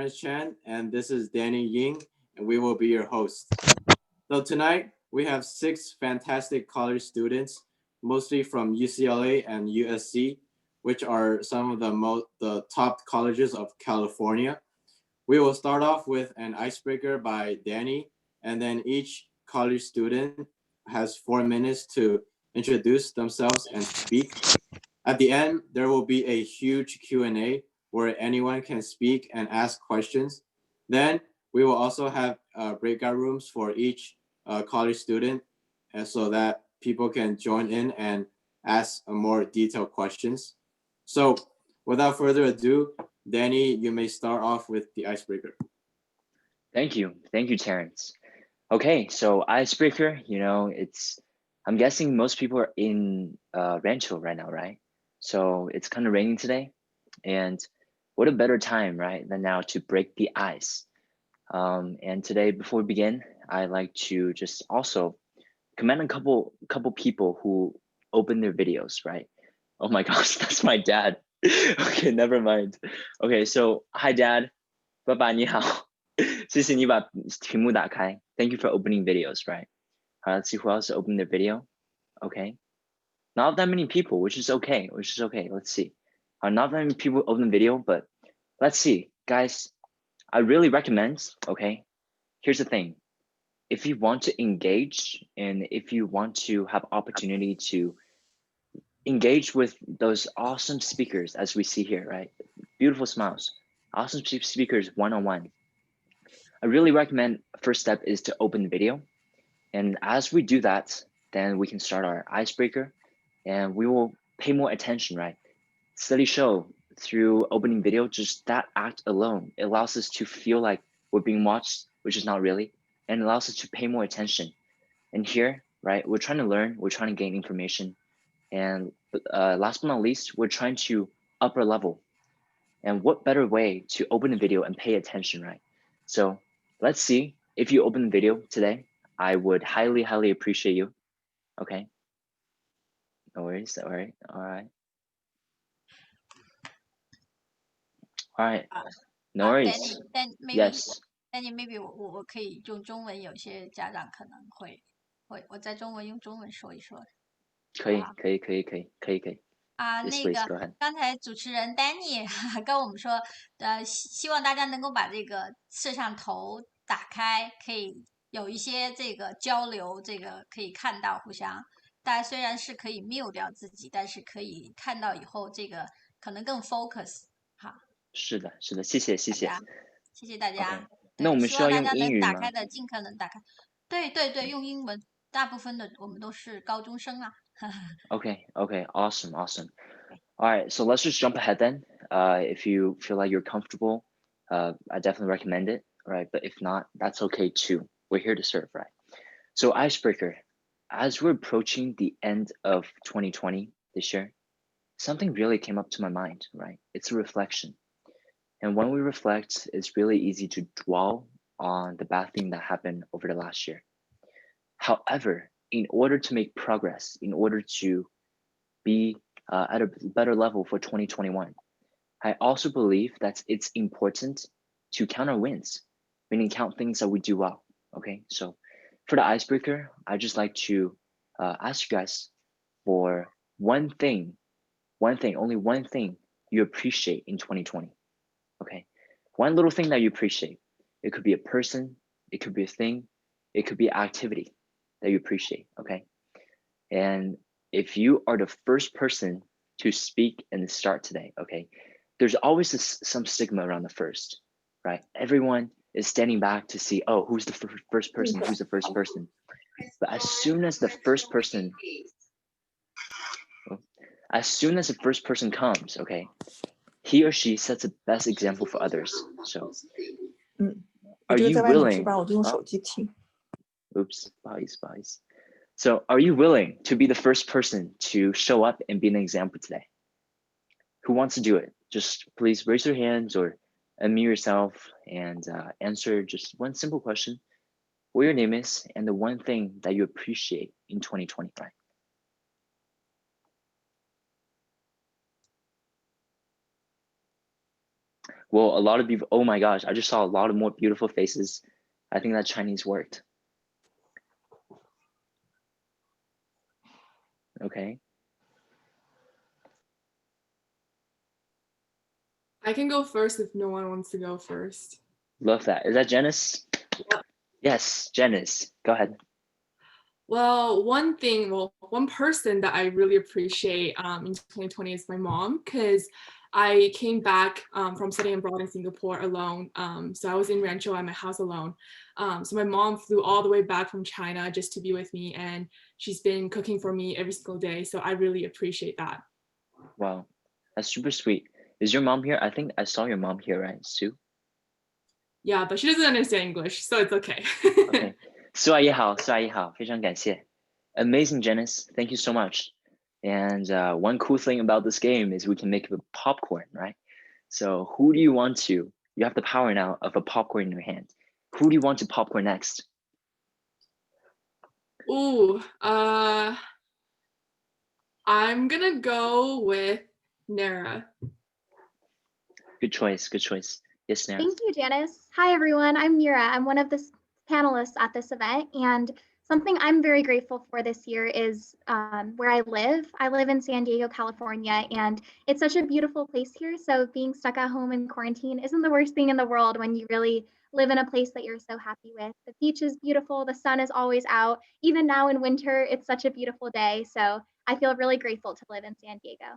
Chan, and this is Danny Ying, and we will be your host. So tonight we have six fantastic college students, mostly from UCLA and USC, which are some of the top colleges of California. We will start off with an icebreaker by Danny, and then each college student has 4 minutes to introduce themselves and speak. At the end, there will be a huge Q&A where anyone can speak and ask questions. Then we will also have breakout rooms for each college student so that people can join in and ask more detailed questions. So without further ado, Danny, you may start off with the icebreaker. Thank you, Terrence. Okay, so icebreaker, I'm guessing most people are in Rancho right now, right? So it's kind of raining today, and what a better time, right, than now to break the ice. And today, before we begin, I'd like to just also commend a couple people who opened their videos, right? Oh my gosh, that's my dad. Okay, never mind. Okay, so hi, Dad. 爸爸你好，谢谢你把屏幕打开。Thank you for opening videos, right? Let's see who else opened their video. Okay, not that many people, which is okay. Let's see. Not that many people open the video, but let's see, guys. I really recommend. Okay, here's the thing. If you want to engage and if you want to have opportunity to engage with those awesome speakers, as we see here, right? Beautiful smiles, awesome speakers one-on-one. I really recommend first step is to open the video. And as we do that, then we can start our icebreaker and we will pay more attention, right? Studies show through opening video, just that act alone, it allows us to feel like we're being watched, which is not really, and it allows us to pay more attention. And here, right, we're trying to learn, we're trying to gain information. And last but not least, we're trying to upper level. And what better way to open a video and pay attention, right? So let's see if you open the video today. I would highly, highly appreciate you. Okay. No worries. All right. All right. All right. No worries. Yes. Maybe 我可以用中文，有些家长可能会我在中文用中文说一说。可以。那 Yes, 个 please, go ahead. 刚才主持人 Danny 跟我们说，希望大家能够把这个摄像头打开，可以有一些这个交流，这个可以看到互相。大家虽然是可以 mute 掉自己，但是可以看到以后这个可能更 focus。好，是的，谢谢谢谢大家。Okay. 那我们需要用英语吗？希望大家能打开的尽可能打开。对，用英文。大部分的我们都是高中生啊。Okay, awesome. All right, so let's just jump ahead then. If you feel like you're comfortable, I definitely recommend it, right? But if not, that's okay too. We're here to serve, right? So icebreaker, as we're approaching the end of 2020 this year, something really came up to my mind, right? It's a reflection. And when we reflect, it's really easy to dwell on the bad thing that happened over the last year. However, in order to make progress, in order to be at a better level for 2021, I also believe that it's important to count our wins, meaning count things that we do well. Okay, so for the icebreaker, I just like to ask you guys for one thing, only one thing you appreciate in 2020. Okay, one little thing that you appreciate. It could be a person, it could be a thing, it could be an activity that you appreciate. Okay, and if you are the first person to speak and start today, okay, there's always some stigma around the first, right? Everyone is standing back to see, oh, who's the first person? Who's the first person? But as soon as the first person comes, okay, he or she sets the best example for others. So, are you willing? Oops, bodies. So, are you willing to be the first person to show up and be an example today? Who wants to do it? Just please raise your hands or unmute yourself and answer just one simple question: what your name is and the one thing that you appreciate in 2020, right? Well, a lot of people, oh my gosh, I just saw a lot of more beautiful faces. I think that Chinese worked. Okay. I can go first if no one wants to go first. Love that. Is that Janice? Yep. Yes, Janice. Go ahead. Well, one person that I really appreciate in 2020 is my mom, because I came back from studying abroad in Singapore alone. So I was in Rancho at my house alone. So my mom flew all the way back from China just to be with me, and she's been cooking for me every single day. So I really appreciate that. Wow, that's super sweet. Is your mom here? I think I saw your mom here, right, Sue? Yeah, but she doesn't understand English, so it's okay. Okay. 苏阿姨好，苏阿姨好，非常感谢。Amazing, Janice. Thank you so much. And one cool thing about this game is we can make a popcorn, right? So who do you want to? You have the power now of a popcorn in your hand. Who do you want to popcorn next? Ooh, I'm gonna go with Nara. Good choice. Good choice. Yes, Nara. Thank you, Janice. Hi, everyone. I'm Mira. I'm one of the panelists at this event, and something I'm very grateful for this year is where I live. I live in San Diego, California, and it's such a beautiful place here. So being stuck at home in quarantine isn't the worst thing in the world when you really live in a place that you're so happy with. The beach is beautiful. The sun is always out. Even now in winter, it's such a beautiful day. So I feel really grateful to live in San Diego.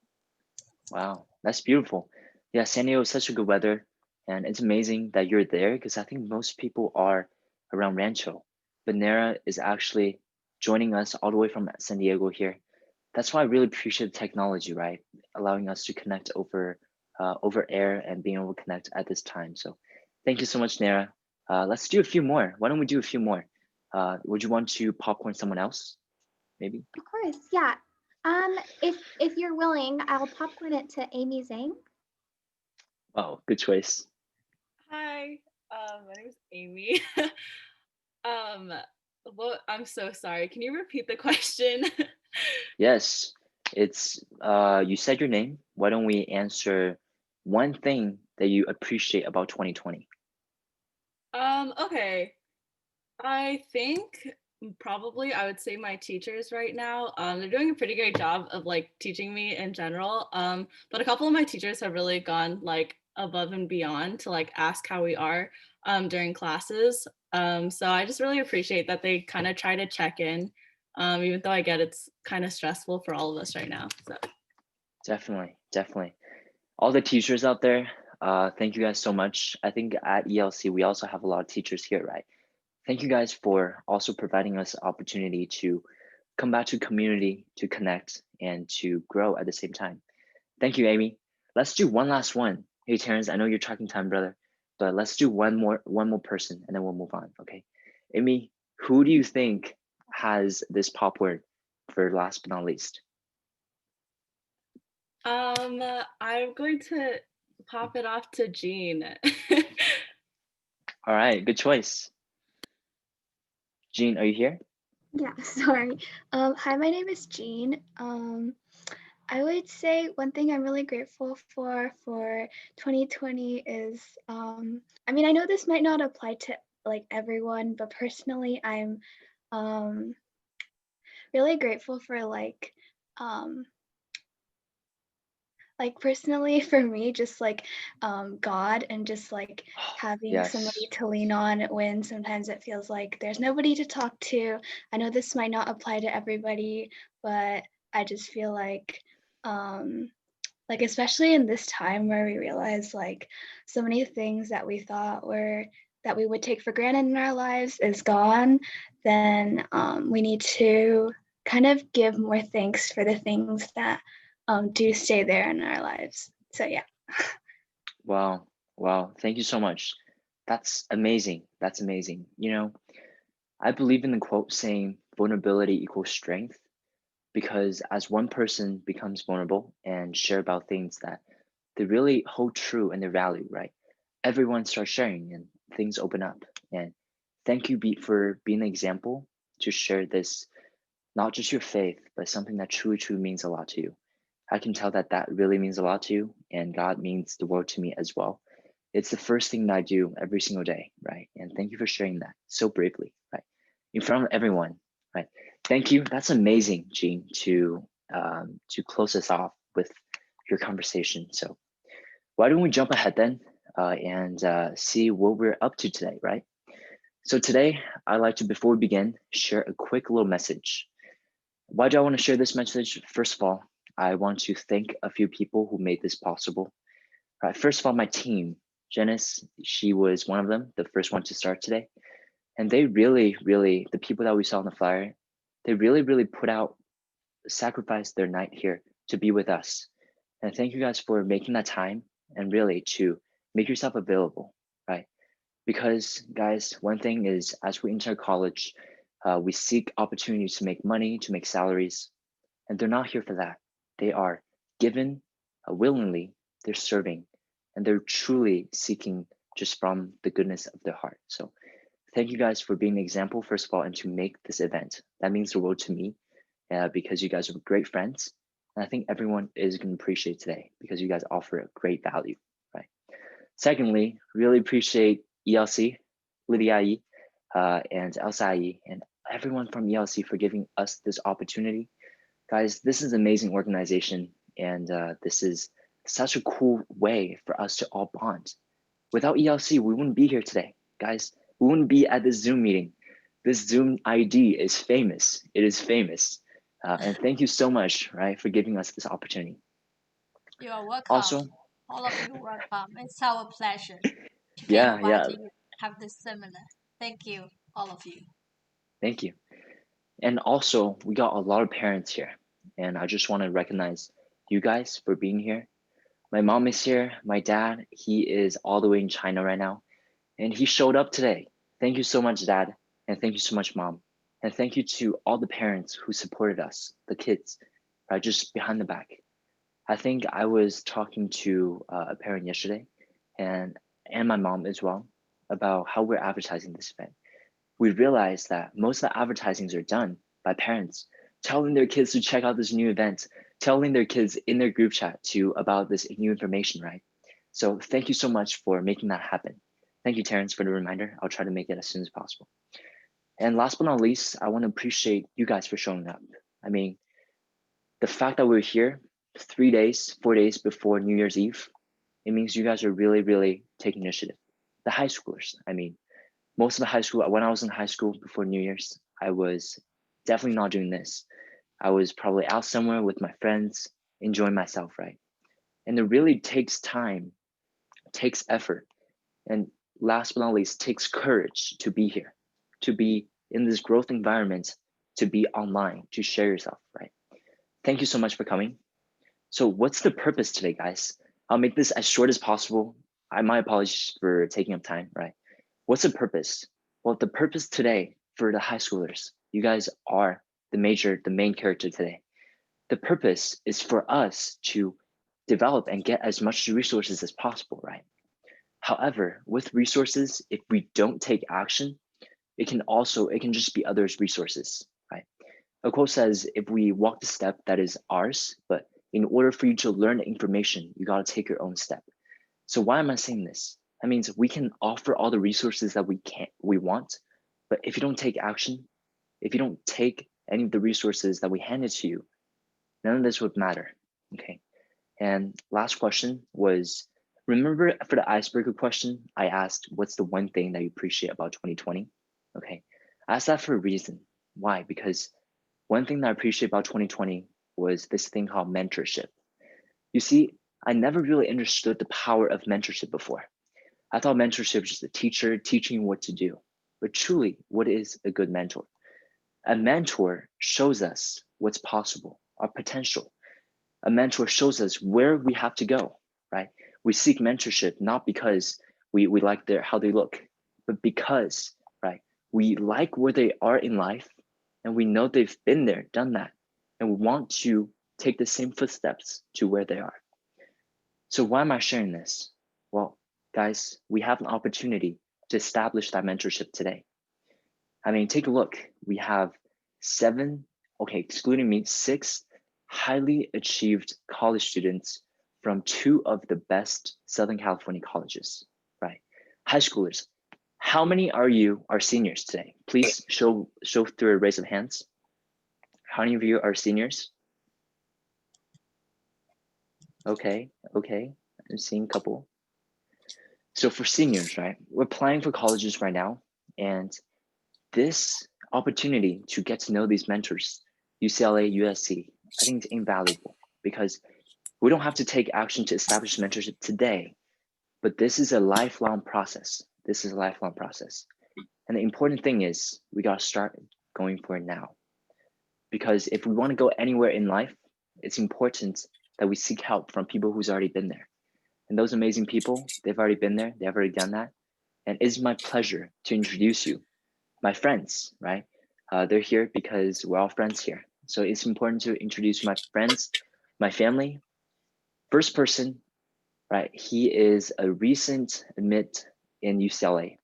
Wow, that's beautiful. Yeah, San Diego is such a good weather, and it's amazing that you're there because I think most people are around Rancho, but Nara is actually joining us all the way from San Diego here. That's why I really appreciate the technology, right? Allowing us to connect over air and being able to connect at this time. So thank you so much, Nara. Let's do a few more. Why don't we do a few more? Would you want to popcorn someone else? Maybe? Of course, yeah. If you're willing, I'll popcorn it to Amy Zhang. Oh, good choice. Hi, my name is Amy. Well, I'm so sorry. Can you repeat the question? Yes, it's you said your name. Why don't we answer one thing that you appreciate about 2020? Okay. I think probably I would say my teachers right now. They're doing a pretty great job of like teaching me in general. But a couple of my teachers have really gone like above and beyond to like ask how we are during classes. So I just really appreciate that they kind of try to check in, even though I get it's kind of stressful for all of us right now. So Definitely. All the teachers out there, thank you guys so much. I think at ELC, we also have a lot of teachers here, right? Thank you guys for also providing us opportunity to come back to community, to connect, and to grow at the same time. Thank you, Amy. Let's do one last one. Hey, Terrence, I know you're tracking time, brother, but let's do one more person, and then we'll move on, okay? Amy, who do you think has this pop word for last but not least? I'm going to pop it off to Jean. All right, good choice. Jean, are you here? Yeah, sorry. Hi, my name is Jean. I would say one thing I'm really grateful for 2020 is, I mean, I know this might not apply to like everyone, but personally, I'm really grateful for personally for me, just like God, and just like having Yes. somebody to lean on when sometimes it feels like there's nobody to talk to. I know this might not apply to everybody, but I just feel like especially in this time where we realize like so many things that we thought that we would take for granted in our lives is gone, then we need to kind of give more thanks for the things that do stay there in our lives. So yeah. Wow. Thank you so much. That's amazing. You know, I believe in the quote saying vulnerability equals strength, because as one person becomes vulnerable and share about things that they really hold true and they value, right? Everyone starts sharing and things open up. And thank you for being an example to share this, not just your faith, but something that truly means a lot to you. I can tell that really means a lot to you, and God means the world to me as well. It's the first thing that I do every single day, right? And thank you for sharing that so bravely, right? In front of everyone, right? Thank you. That's amazing, Jean, to close us off with your conversation. So why don't we jump ahead then and see what we're up to today, right? So today, I'd like to, before we begin, share a quick little message. Why do I want to share this message? First of all, I want to thank a few people who made this possible. Right, first of all, my team, Janice, she was one of them, the first one to start today. And they really, the people that we saw on the flyer, they really put out, sacrificed their night here to be with us. And thank you guys for making that time and really to make yourself available, right? Because guys, one thing is, as we enter college, we seek opportunities to make money, to make salaries, and they're not here for that. They are given willingly, they're serving, and they're truly seeking just from the goodness of their heart. So thank you guys for being an example, first of all, and to make this event. That means the world to me because you guys are great friends. And I think everyone is going to appreciate today because you guys offer a great value, right? Secondly, really appreciate ELC, Lydia Yi, and Elsa Yi, and everyone from ELC for giving us this opportunity. Guys, this is an amazing organization, and this is such a cool way for us to all bond. Without ELC, we wouldn't be here today. Guys, we wouldn't be at this Zoom meeting. This Zoom ID is famous. It is famous. And thank you so much, right, for giving us this opportunity. You are welcome. Also, all of you welcome. It's our pleasure to be yeah, invited to have this seminar. Thank you, all of you. Thank you. And also, we got a lot of parents here, and I just want to recognize you guys for being here. My mom is here. My dad, he is all the way in China right now, and he showed up today. Thank you so much, Dad, and thank you so much, Mom. And thank you to all the parents who supported us, the kids, right, just behind the back. I think I was talking to a parent yesterday, and my mom as well, about how we're advertising this event. We realized that most of the advertisings are done by parents telling their kids to check out this new event, telling their kids in their group chat about this new information, right? So thank you so much for making that happen. Thank you, Terrence, for the reminder. I'll try to make it as soon as possible. And last but not least, I want to appreciate you guys for showing up. I mean, the fact that we're here 4 days before New Year's Eve, it means you guys are really taking initiative. The high schoolers, I mean, most of the high school, when I was in high school before New Year's, I was definitely not doing this. I was probably out somewhere with my friends, enjoying myself, right? And it really takes time, takes effort, and last but not least, takes courage to be here, to be in this growth environment, to be online, to share yourself, right? Thank you so much for coming. So what's the purpose today, guys? I'll make this as short as possible. My apologies for taking up time, right? What's the purpose? Well, the purpose today for the high schoolers, you guys are the main character today. The purpose is for us to develop and get as much resources as possible, right? However, with resources, if we don't take action, it can just be others' resources, right? A quote says, if we walk the step that is ours, but in order for you to learn the information, you got to take your own step. So why am I saying this? That means we can offer all the resources that we want, but if you don't take action, if you don't take any of the resources that we handed to you, none of this would matter, okay? And last question was, remember for the icebreaker question, I asked, what's the one thing that you appreciate about 2020? Okay, I asked that for a reason. Why? Because one thing that I appreciate about 2020 was this thing called mentorship. You see, I never really understood the power of mentorship before. I thought mentorship was just a teacher teaching what to do. But truly, what is a good mentor? A mentor shows us what's possible, our potential. A mentor shows us where we have to go, right? We seek mentorship not because we like how they look, but because, right, we like where they are in life and we know they've been there, done that, and we want to take the same footsteps to where they are. So why am I sharing this? Well, guys, we have an opportunity to establish that mentorship today. I mean, take a look. We have 6 highly achieved college students from 2 of the best Southern California colleges. high schoolers, how many are you are seniors today? Please show through a raise of hands. How many of you are seniors? Okay, I'm seeing a couple. So for seniors, right, we're applying for colleges right now, and this opportunity to get to know these mentors, UCLA, USC, I think it's invaluable because we don't have to take action to establish mentorship today, but this is a lifelong process. And the important thing is we got to start going for it now. Because if we want to go anywhere in life, it's important that we seek help from people who's already been there. And those amazing people, they've already been there, they've already done that. And it's my pleasure to introduce you, my friends, right? They're here because we're all friends here. So it's important to introduce my friends, my family. First person, right? He is a recent admit in UCLA.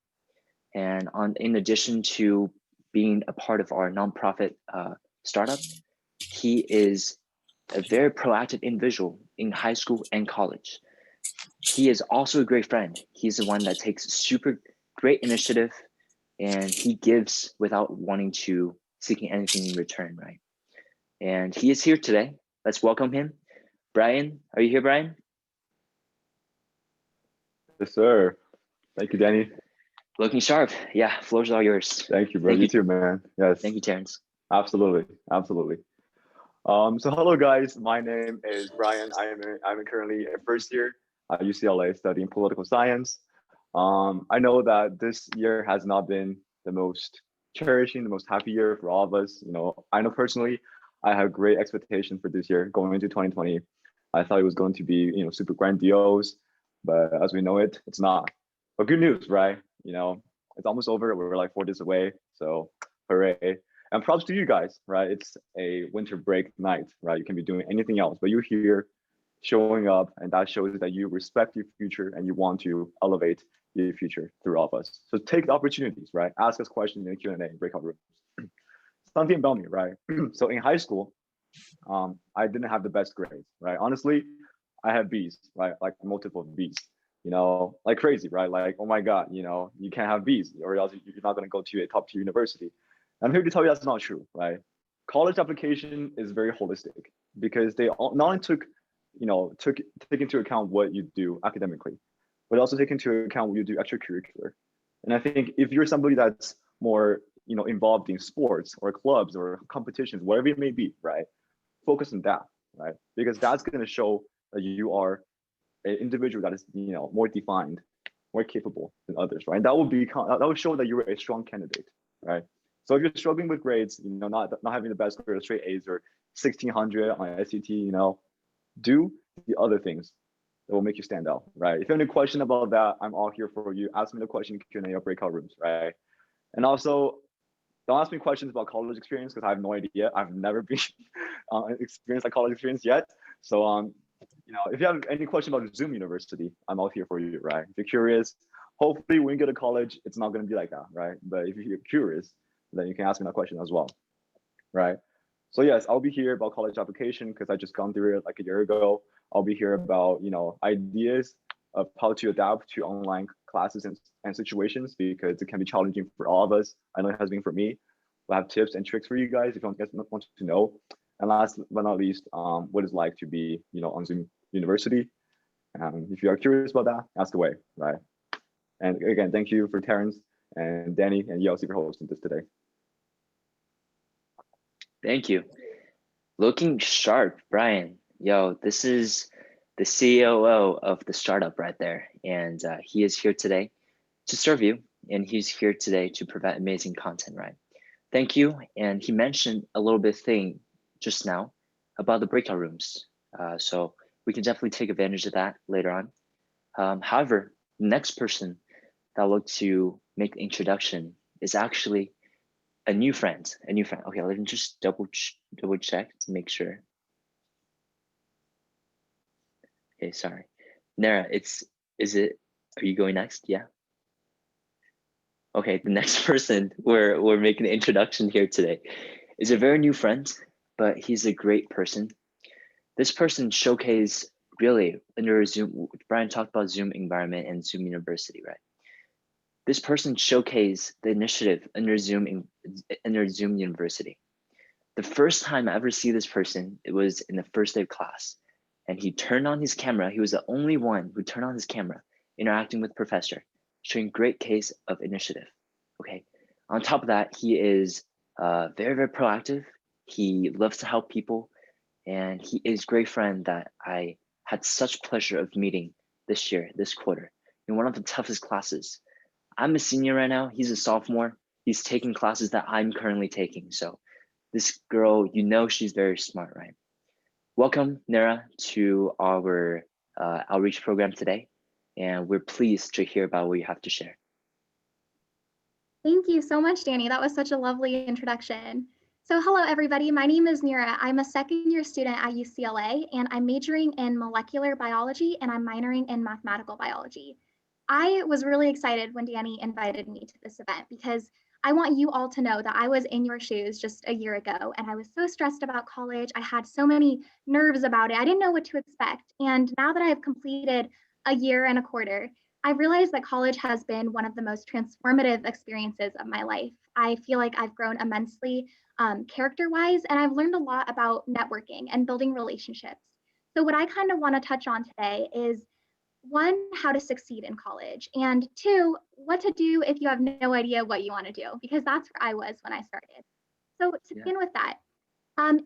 And in addition to being a part of our nonprofit startup, he is a very proactive individual in high school and college. He is also a great friend. He's the one that takes super great initiative and he gives without wanting to seeking anything in return, right? And he is here today. Let's welcome him. Brian, are you here, Brian? Yes, sir. Thank you, Danny. Looking sharp. Yeah, floor's all yours. Thank you, bro. Thank You you. too, man. Yes. Thank you, Terrence. Absolutely. So hello, guys. My name is Brian. I'm currently a first year at UCLA studying political science. I know that this year has not been the most cherishing, the most happy year for all of us. I know personally, I have great expectations for this year going into 2020. I thought it was going to be, super grandiose, but as we know it, it's not. But good news, right? It's almost over. We're like 4 days away, so hooray. And props to you guys, right? It's a winter break night, right? You can be doing anything else, but you're here showing up, and that shows that you respect your future and you want to elevate your future through all of us. So take the opportunities, right? Ask us questions in the Q&A, breakout rooms. Something about me, right? So in high school, I didn't have the best grades, right? Honestly, I had B's, right? Like multiple B's, like crazy, right? Like, oh my God, you can't have B's or else you're not going to go to a top tier university. I'm here to tell you that's not true, right? College application is very holistic because they not only take into account what you do academically, but also take into account what you do extracurricular. And I think if you're somebody that's more, involved in sports or clubs or competitions, whatever it may be, right? Focus on that, right? Because that's going to show that you are an individual that is, more defined, more capable than others, right? That will show that you're a strong candidate, right? So if you're struggling with grades, not having the best grade, straight A's or 1600 on SAT, do the other things that will make you stand out, right? If you have any question about that, I'm all here for you. Ask me the question in Q&A or breakout rooms, right? And also, don't ask me questions about college experience because I have no idea. I've never been experienced a college experience yet. So, if you have any question about Zoom University, I'm all here for you, right? If you're curious, hopefully when you go to college, it's not going to be like that, right? But if you're curious, then you can ask me that question as well, right? So yes, I'll be here about college application because I just gone through it like a year ago. I'll be here about, ideas of how to adapt to online classes and situations because it can be challenging for all of us. I know it has been for me. We'll have tips and tricks for you guys if you want to know. And last but not least, what it's like to be, on Zoom University. If you are curious about that, ask away, right? And again, thank you for Terrence and Danny and ELC for hosting this today. Thank you. Looking sharp, Brian. Yo, this is the COO of the startup right there. And he is here today to serve you. And he's here today to provide amazing content, right? Thank you. And he mentioned a little bit thing just now about the breakout rooms. So we can definitely take advantage of that later on. However, the next person that I'd like to make the introduction is actually a new friend. Okay, let me just double check to make sure. Okay, sorry. Nara, are you going next? Yeah. Okay, the next person we're making the introduction here today is a very new friend, but he's a great person. This person showcased really under Zoom. Brian talked about Zoom environment and Zoom University, right? This person showcased the initiative under Zoom University. The first time I ever see this person, it was in the first day of class, and he turned on his camera. He was the only one who turned on his camera, interacting with professor, showing great case of initiative. Okay. On top of that, he is very, very proactive. He loves to help people, and he is a great friend that I had such pleasure of meeting this year, this quarter, in one of the toughest classes. I'm a senior right now. He's a sophomore. He's taking classes that I'm currently taking. So this girl, you know, she's very smart, right? Welcome, Nara, to our outreach program today. And we're pleased to hear about what you have to share. Thank you so much, Danny. That was such a lovely introduction. So hello, everybody. My name is Nira. I'm a second-year student at UCLA, and I'm majoring in molecular biology, and I'm minoring in mathematical biology. I was really excited when Danny invited me to this event because I want you all to know that I was in your shoes just a year ago, and I was so stressed about college. I had so many nerves about it. I didn't know what to expect. And now that I've completed a year and a quarter, I realized that college has been one of the most transformative experiences of my life. I feel like I've grown immensely character-wise, and I've learned a lot about networking and building relationships. So what I kind of want to touch on today is one, how to succeed in college, and two, what to do if you have no idea what you want to do, because that's where I was when I started. So to begin with that,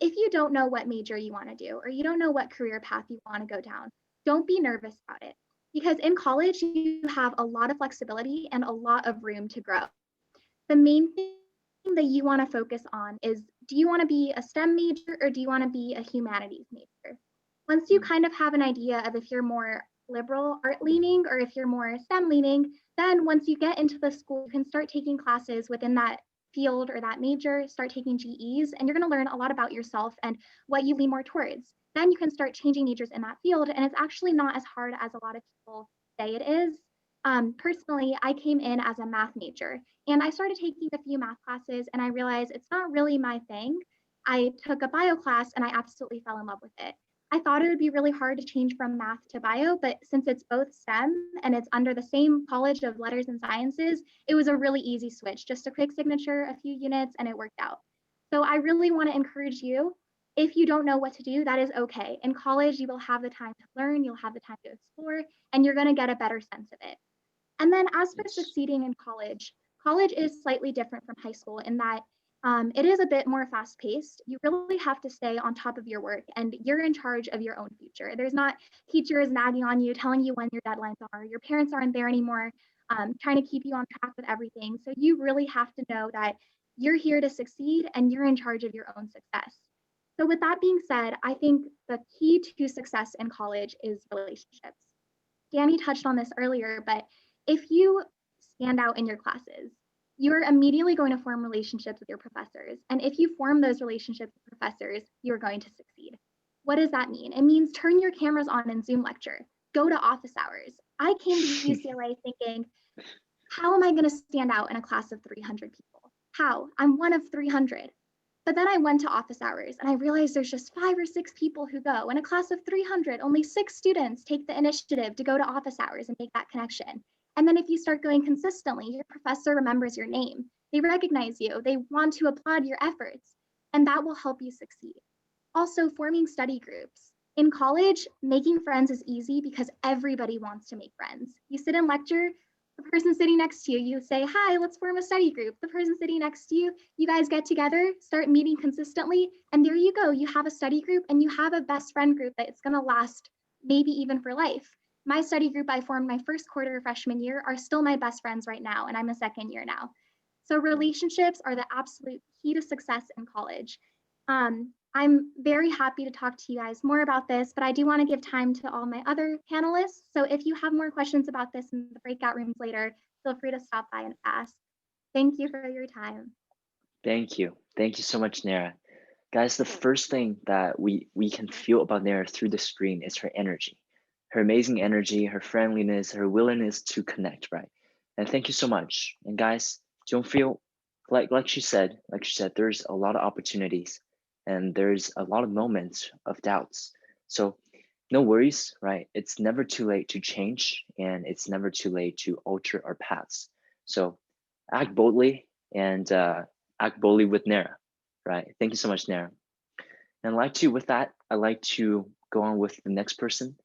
if you don't know what major you want to do, or you don't know what career path you want to go down, don't be nervous about it. Because in college, you have a lot of flexibility and a lot of room to grow. The main thing that you want to focus on is, do you want to be a STEM major or do you want to be a humanities major? Once you kind of have an idea of if you're more liberal art leaning or if you're more STEM leaning, then once you get into the school, you can start taking classes within that field or that major, start taking GEs, and you're going to learn a lot about yourself and what you lean more towards. Then you can start changing majors in that field, and it's actually not as hard as a lot of people say it is. Personally, I came in as a math major, and I started taking a few math classes, and I realized it's not really my thing. I took a bio class, and I absolutely fell in love with it. I thought it would be really hard to change from math to bio, but since it's both STEM and it's under the same College of Letters and Sciences, it was a really easy switch, just a quick signature, a few units, and it worked out. So I really want to encourage you, if you don't know what to do, that is okay. In college, you will have the time to learn, you'll have the time to explore, and you're going to get a better sense of it. And then as for succeeding in college, college is slightly different from high school in that it is a bit more fast paced. You really have to stay on top of your work and you're in charge of your own future. There's not teachers nagging on you, telling you when your deadlines are. Your parents aren't there anymore, trying to keep you on track with everything. So you really have to know that you're here to succeed and you're in charge of your own success. So with that being said, I think the key to success in college is relationships. Danny touched on this earlier, but if you stand out in your classes, you're immediately going to form relationships with your professors. And if you form those relationships with professors, you're going to succeed. What does that mean? It means turn your cameras on in Zoom lecture, go to office hours. I came to UCLA thinking, how am I going to stand out in a class of 300 people? How? I'm one of 300. But then I went to office hours and I realized there's just 5 or 6 people who go. In a class of 300, only 6 students take the initiative to go to office hours and make that connection. And then if you start going consistently, your professor remembers your name. They recognize you. They want to applaud your efforts, and that will help you succeed. Also, forming study groups. In college, making friends is easy because everybody wants to make friends. You sit in lecture, the person sitting next to you, you say, hi, let's form a study group. The person sitting next to you, you guys get together, start meeting consistently, and there you go. You have a study group and you have a best friend group that it's gonna last maybe even for life. My study group I formed my first quarter freshman year are still my best friends right now, and I'm a second year now. So relationships are the absolute key to success in college. I'm very happy to talk to you guys more about this, but I do want to give time to all my other panelists. So if you have more questions about this in the breakout rooms later, feel free to stop by and ask. Thank you for your time. Thank you. Thank you so much, Nara. Guys, the first thing that we can feel about Nara through the screen is her energy. Her amazing energy, her friendliness, her willingness to connect, right? And thank you so much. And guys, don't feel like she said, there's a lot of opportunities and there's a lot of moments of doubts. So no worries, right? It's never too late to change and it's never too late to alter our paths. So act boldly and act boldly with Nara, right? Thank you so much, Nara. And with that, I'd like to go on with the next person,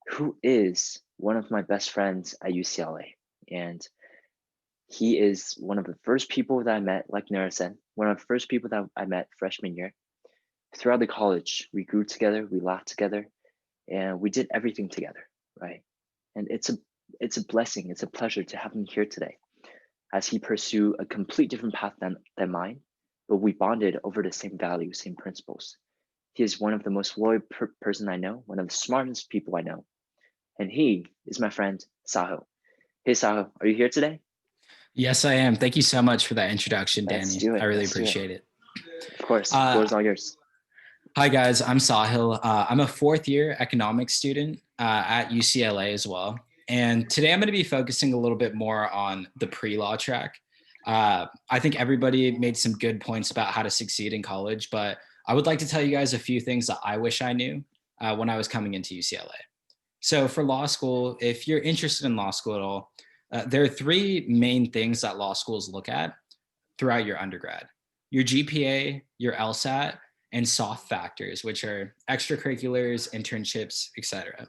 who is one of my best friends at UCLA. And he is one of the first people that I met, like Nara said, one of the first people that I met freshman year. Throughout the college, we grew together, we laughed together, and we did everything together, right? And it's a blessing, it's a pleasure to have him here today as he pursued a complete different path than mine, but we bonded over the same values, same principles. He is one of the most loyal person I know, one of the smartest people I know. And he is my friend, Sahil. Hey, Sahil, are you here today? Yes, I am. Thank you so much for that introduction, Danny. Let's do it. I really Let's do it. appreciate it. Of course, the floor is all yours. Hi, guys. I'm Sahil. I'm a fourth year economics student at UCLA as well. And today I'm going to be focusing a little bit more on the pre-law track. I think everybody made some good points about how to succeed in college, but I would like to tell you guys a few things that I wish I knew when I was coming into UCLA. So for law school, if you're interested in law school at all, there are three main things that law schools look at throughout your undergrad: your GPA, your LSAT, and soft factors, which are extracurriculars, internships, etc.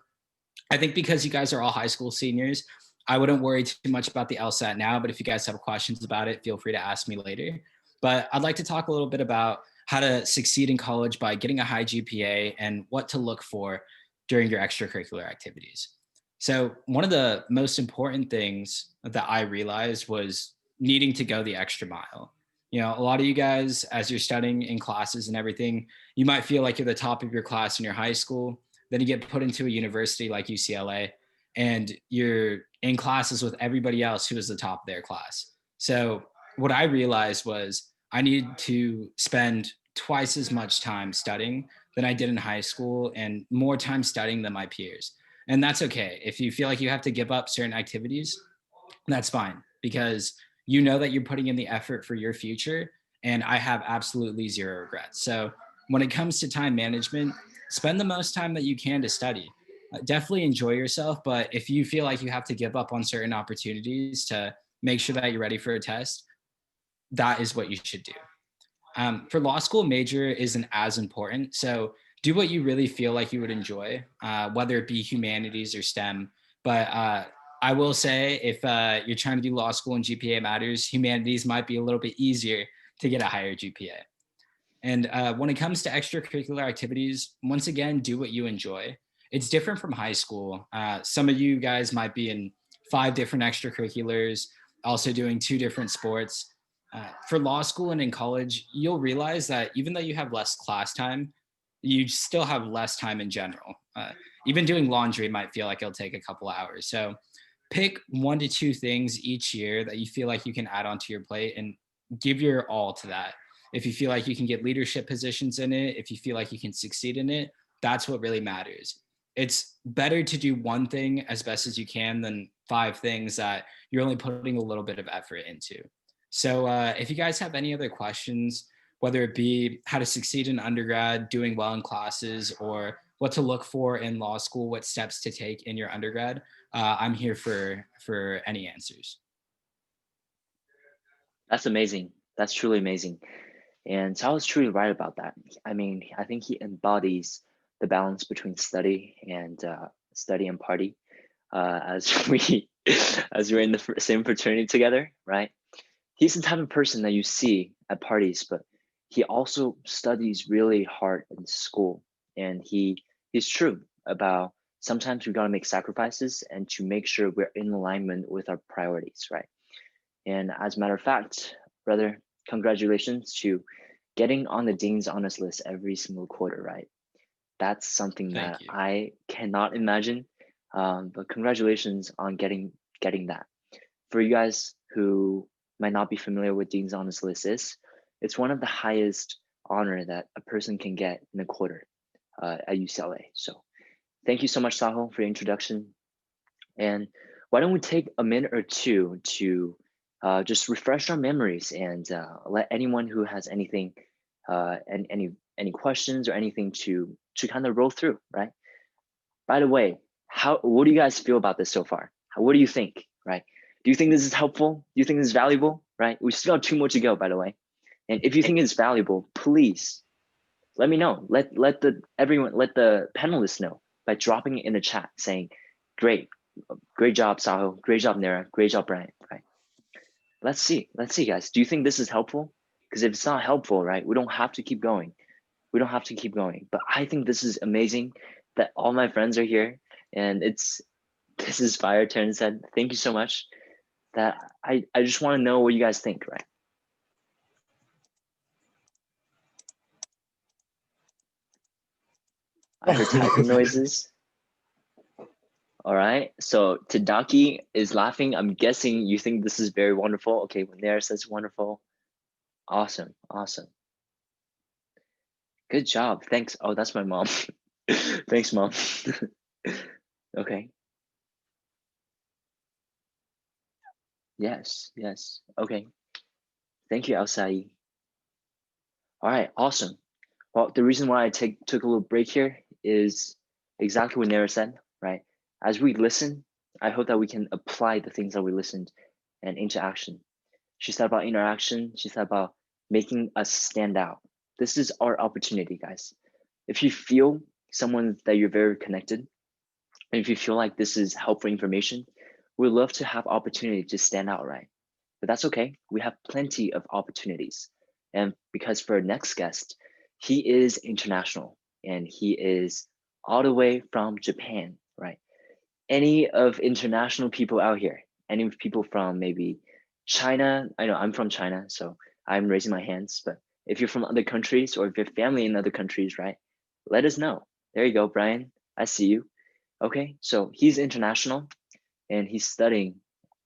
I think because you guys are all high school seniors, I wouldn't worry too much about the LSAT now, but if you guys have questions about it, feel free to ask me later. But I'd like to talk a little bit about how to succeed in college by getting a high GPA and what to look for during your extracurricular activities. So one of the most important things that I realized was needing to go the extra mile. You know, a lot of you guys, as you're studying in classes and everything, you might feel like you're the top of your class in your high school. Then you get put into a university like UCLA, and you're in classes with everybody else who is the top of their class. So what I realized was I needed to spend twice as much time studying than I did in high school, and more time studying than my peers. And that's okay. If you feel like you have to give up certain activities, that's fine, because you know that you're putting in the effort for your future, and I have absolutely zero regrets. So when it comes to time management, spend the most time that you can to study. Definitely enjoy yourself, but if you feel like you have to give up on certain opportunities to make sure that you're ready for a test, that is what you should do. For law school, major isn't as important. So do what you really feel like you would enjoy, whether it be humanities or STEM. But I will say, if you're trying to do law school and GPA matters, humanities might be a little bit easier to get a higher GPA. And when it comes to extracurricular activities, once again, do what you enjoy. It's different from high school. Some of you guys might be in 5 different extracurriculars, also doing 2 different sports. For law school and in college, you'll realize that even though you have less class time, you still have less time in general. Even doing laundry might feel like it'll take a couple of hours. So pick 1 to 2 things each year that you feel like you can add onto your plate and give your all to that. If you feel like you can get leadership positions in it, if you feel like you can succeed in it, that's what really matters. It's better to do 1 thing as best as you can than 5 things that you're only putting a little bit of effort into. So if you guys have any other questions, whether it be how to succeed in undergrad, doing well in classes, or what to look for in law school, what steps to take in your undergrad, I'm here for any answers. That's amazing. That's truly amazing. And Sal is truly right about that. I mean, I think he embodies the balance between study and party, as we're in the same fraternity together, right? He's the type of person that you see at parties, but he also studies really hard in school, and he's true about sometimes we gotta make sacrifices and to make sure we're in alignment with our priorities, right? And as a matter of fact, brother, congratulations to getting on the Dean's Honors List every single quarter, right? That's something that I cannot imagine, but congratulations on getting that. For you guys who might not be familiar with Dean's Honors List is, it's one of the highest honor that a person can get in a quarter at UCLA. So thank you so much, Sahil, for your introduction. And why don't we take a minute or two to just refresh our memories and let anyone who has anything, and any questions or anything to kind of roll through, right? By the way, what do you guys feel about this so far? What do you think, right? Do you think this is helpful? Do you think this is valuable, right? We still have 2 more to go, by the way. And if you think it's valuable, please let me know. Let the panelists know by dropping it in the chat saying, great job, Sahil, great job, Nera, great job, Brian, right? Let's see, guys. Do you think this is helpful? Because if it's not helpful, right, we don't have to keep going. But I think this is amazing that all my friends are here, and this is fire. Terrence said, thank you so much. That I just want to know what you guys think, right? I heard typing noises. All right, so Tadaki is laughing. I'm guessing you think this is very wonderful. Okay, when there says wonderful. Awesome. Good job, thanks. Oh, that's my mom. Thanks, mom. Okay. Yes, okay. Thank you, Alsai. All right, awesome. Well, the reason why I took a little break here is exactly what Nera said, right? As we listen, I hope that we can apply the things that we listened and into action. She said about interaction. She said about making us stand out. This is our opportunity, guys. If you feel someone that you're very connected, and if you feel like this is helpful information, we'd love to have opportunity to stand out, right? But that's okay. We have plenty of opportunities. And because for our next guest, he is international and he is all the way from Japan, right? Any of international people out here, any people from maybe China, I know I'm from China, so I'm raising my hands, but if you're from other countries or if you have family in other countries, right? Let us know. There you go, Brian, I see you. Okay, so he's international and he studied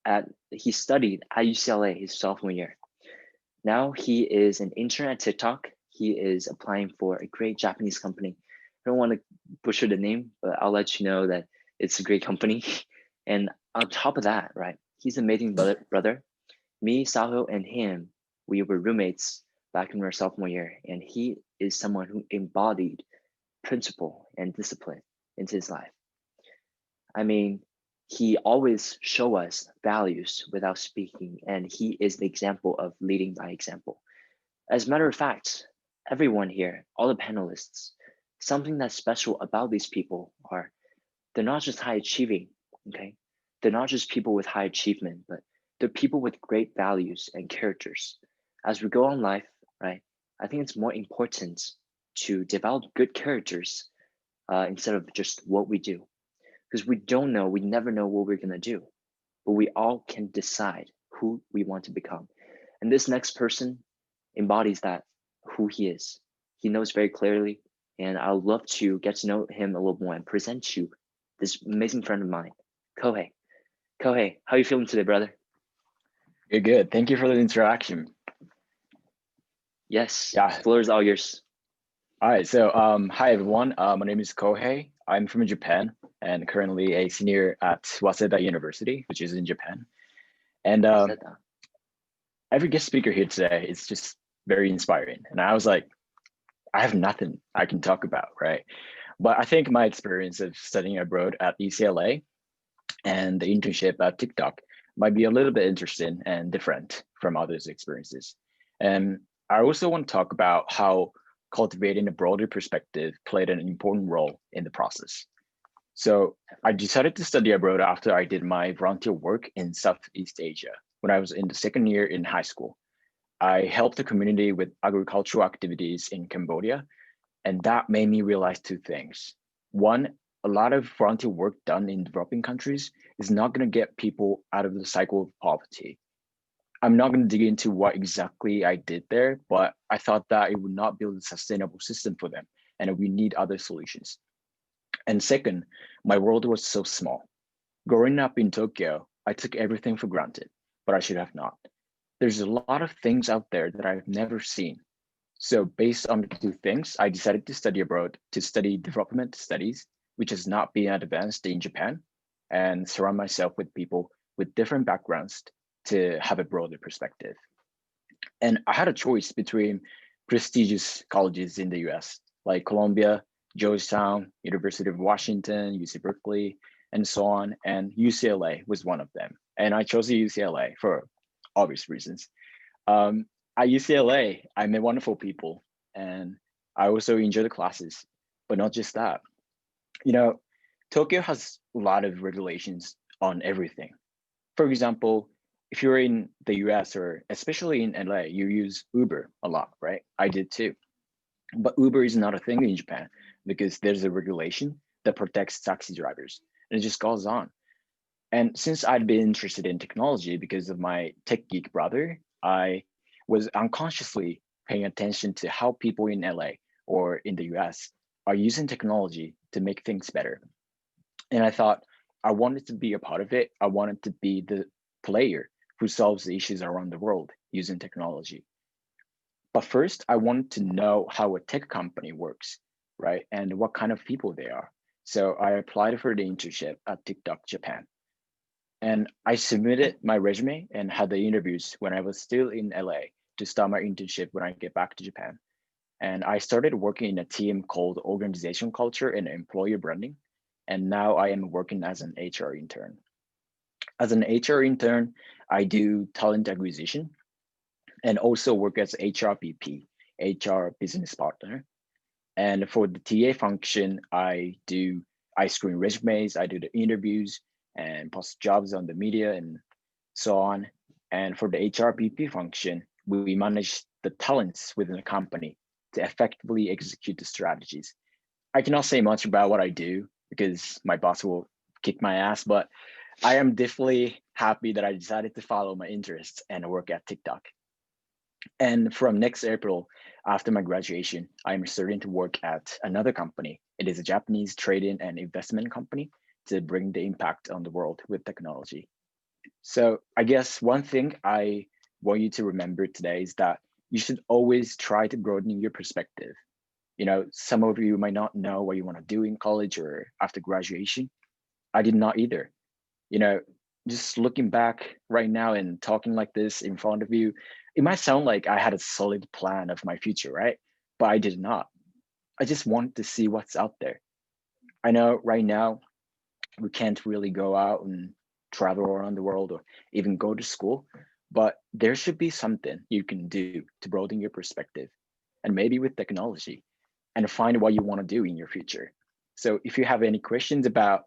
at UCLA his sophomore year. Now he is an intern at TikTok. He is applying for a great Japanese company. I don't want to butcher the name, but I'll let you know that it's a great company. And on top of that, right, he's an amazing brother. Me, Sahil, and him, we were roommates back in our sophomore year. And he is someone who embodied principle and discipline into his life. I mean, he always show us values without speaking, and he is the example of leading by example. As a matter of fact, everyone here, all the panelists, something that's special about these people are they're not just high achieving, okay? They're not just people with high achievement, but they're people with great values and characters. As we go on life, right, I think it's more important to develop good characters instead of just what we do. Because we never know what we're gonna do, but we all can decide who we want to become. And this next person embodies that, who he is. He knows very clearly, and I'd love to get to know him a little more and present you this amazing friend of mine, Kohei. Kohei, how are you feeling today, brother? Good. Thank you for the interaction. Yes, Yeah. The floor is all yours. All right, so hi everyone. My name is Kohei. I'm from Japan and currently a senior at Waseda University, which is in Japan. And every guest speaker here today is just very inspiring. And I was like, I have nothing I can talk about, right? But I think my experience of studying abroad at UCLA and the internship at TikTok might be a little bit interesting and different from others' experiences. And I also want to talk about how cultivating a broader perspective played an important role in the process. So I decided to study abroad after I did my volunteer work in Southeast Asia when I was in the second year in high school. I helped the community with agricultural activities in Cambodia, and that made me realize two things. One, a lot of volunteer work done in developing countries is not going to get people out of the cycle of poverty. I'm not going to dig into what exactly I did there, but I thought that it would not build a sustainable system for them, and we need other solutions. And second, my world was so small. Growing up in Tokyo, I took everything for granted, but I should have not. There's a lot of things out there that I've never seen. So based on the two things, I decided to study abroad to study development studies, which has not been advanced in Japan, and surround myself with people with different backgrounds to have a broader perspective. And I had a choice between prestigious colleges in the US, like Columbia, Georgetown, University of Washington, UC Berkeley, and so on, and UCLA was one of them. and I chose UCLA for obvious reasons. At UCLA, I met wonderful people, and I also enjoy the classes, but not just that. You know, Tokyo has a lot of regulations on everything. For example, if you're in the US or especially in LA, you use Uber a lot, right? I did too. But Uber is not a thing in Japan because there's a regulation that protects taxi drivers, and it just goes on. And since I'd been interested in technology because of my tech geek brother, I was unconsciously paying attention to how people in LA or in the US are using technology to make things better. And I thought I wanted to be a part of it. I wanted to be the player who solves the issues around the world using technology. But first, I wanted to know how a tech company works, right? And what kind of people they are. So I applied for the internship at TikTok Japan. And I submitted my resume and had the interviews when I was still in LA to start my internship when I get back to Japan. And I started working in a team called Organization Culture and Employer Branding. And now I am working as an HR intern. As an HR intern, I do talent acquisition and also work as HR BP, HR business partner. And for the TA function, I screen resumes, I do the interviews and post jobs on the media and so on. And for the HRBP function, we manage the talents within the company to effectively execute the strategies. I cannot say much about what I do because my boss will kick my ass, but I am definitely happy that I decided to follow my interests and work at TikTok. And from next April, after my graduation, I'm starting to work at another company. It is a Japanese trading and investment company to bring the impact on the world with technology. So I guess one thing I want you to remember today is that you should always try to broaden your perspective. You know, some of you might not know what you want to do in college or after graduation. I did not either. You know, just looking back right now and talking like this in front of you, it might sound like I had a solid plan of my future, right? But I did not. I just wanted to see what's out there. I know right now we can't really go out and travel around the world or even go to school, but there should be something you can do to broaden your perspective and maybe with technology and find what you want to do in your future. So if you have any questions about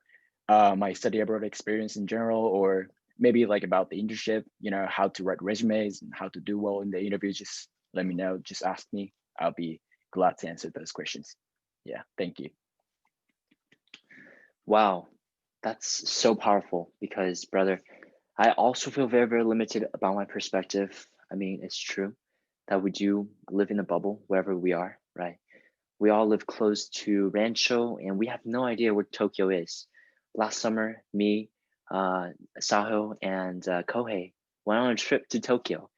my study abroad experience in general, or maybe like about the internship, you know, how to write resumes and how to do well in the interview, just let me know, just ask me. I'll be glad to answer those questions. Yeah, thank you. Wow, that's so powerful because, brother, I also feel very, very limited about my perspective. I mean, it's true that we do live in a bubble wherever we are, right? We all live close to Rancho and we have no idea where Tokyo is. Last summer, me, Sahil, and Kohei went on a trip to Tokyo,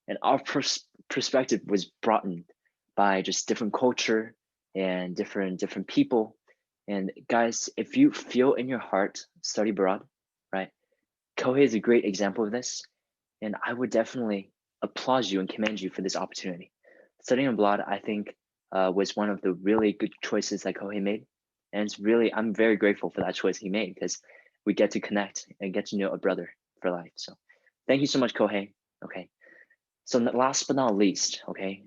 and our perspective was broadened by just different culture and different people. And guys, if you feel in your heart study abroad, right? Kohei is a great example of this, and I would definitely applaud you and commend you for this opportunity. Studying abroad, I think, was one of the really good choices that Kohei made. And it's really, I'm very grateful for that choice he made because we get to connect and get to know a brother for life. So thank you so much, Kohei. Okay. So last but not least, okay,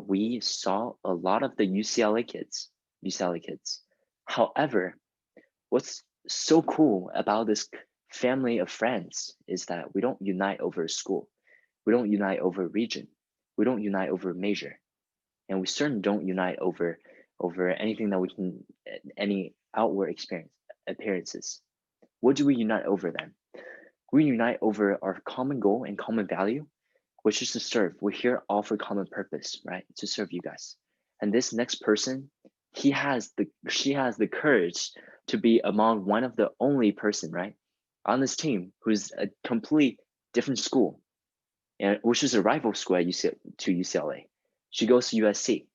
we saw a lot of the UCLA kids. However, what's so cool about this family of friends is that we don't unite over a school. We don't unite over a region. We don't unite over a major. And we certainly don't unite over anything that we can, any outward appearances. What do we unite over then? We unite over our common goal and common value, which is to serve. We're here all for common purpose, right? To serve you guys. And this next person, she has the courage to be among one of the only person, right, on this team who's a complete different school, and which is a rival school at UCLA. She goes to USC.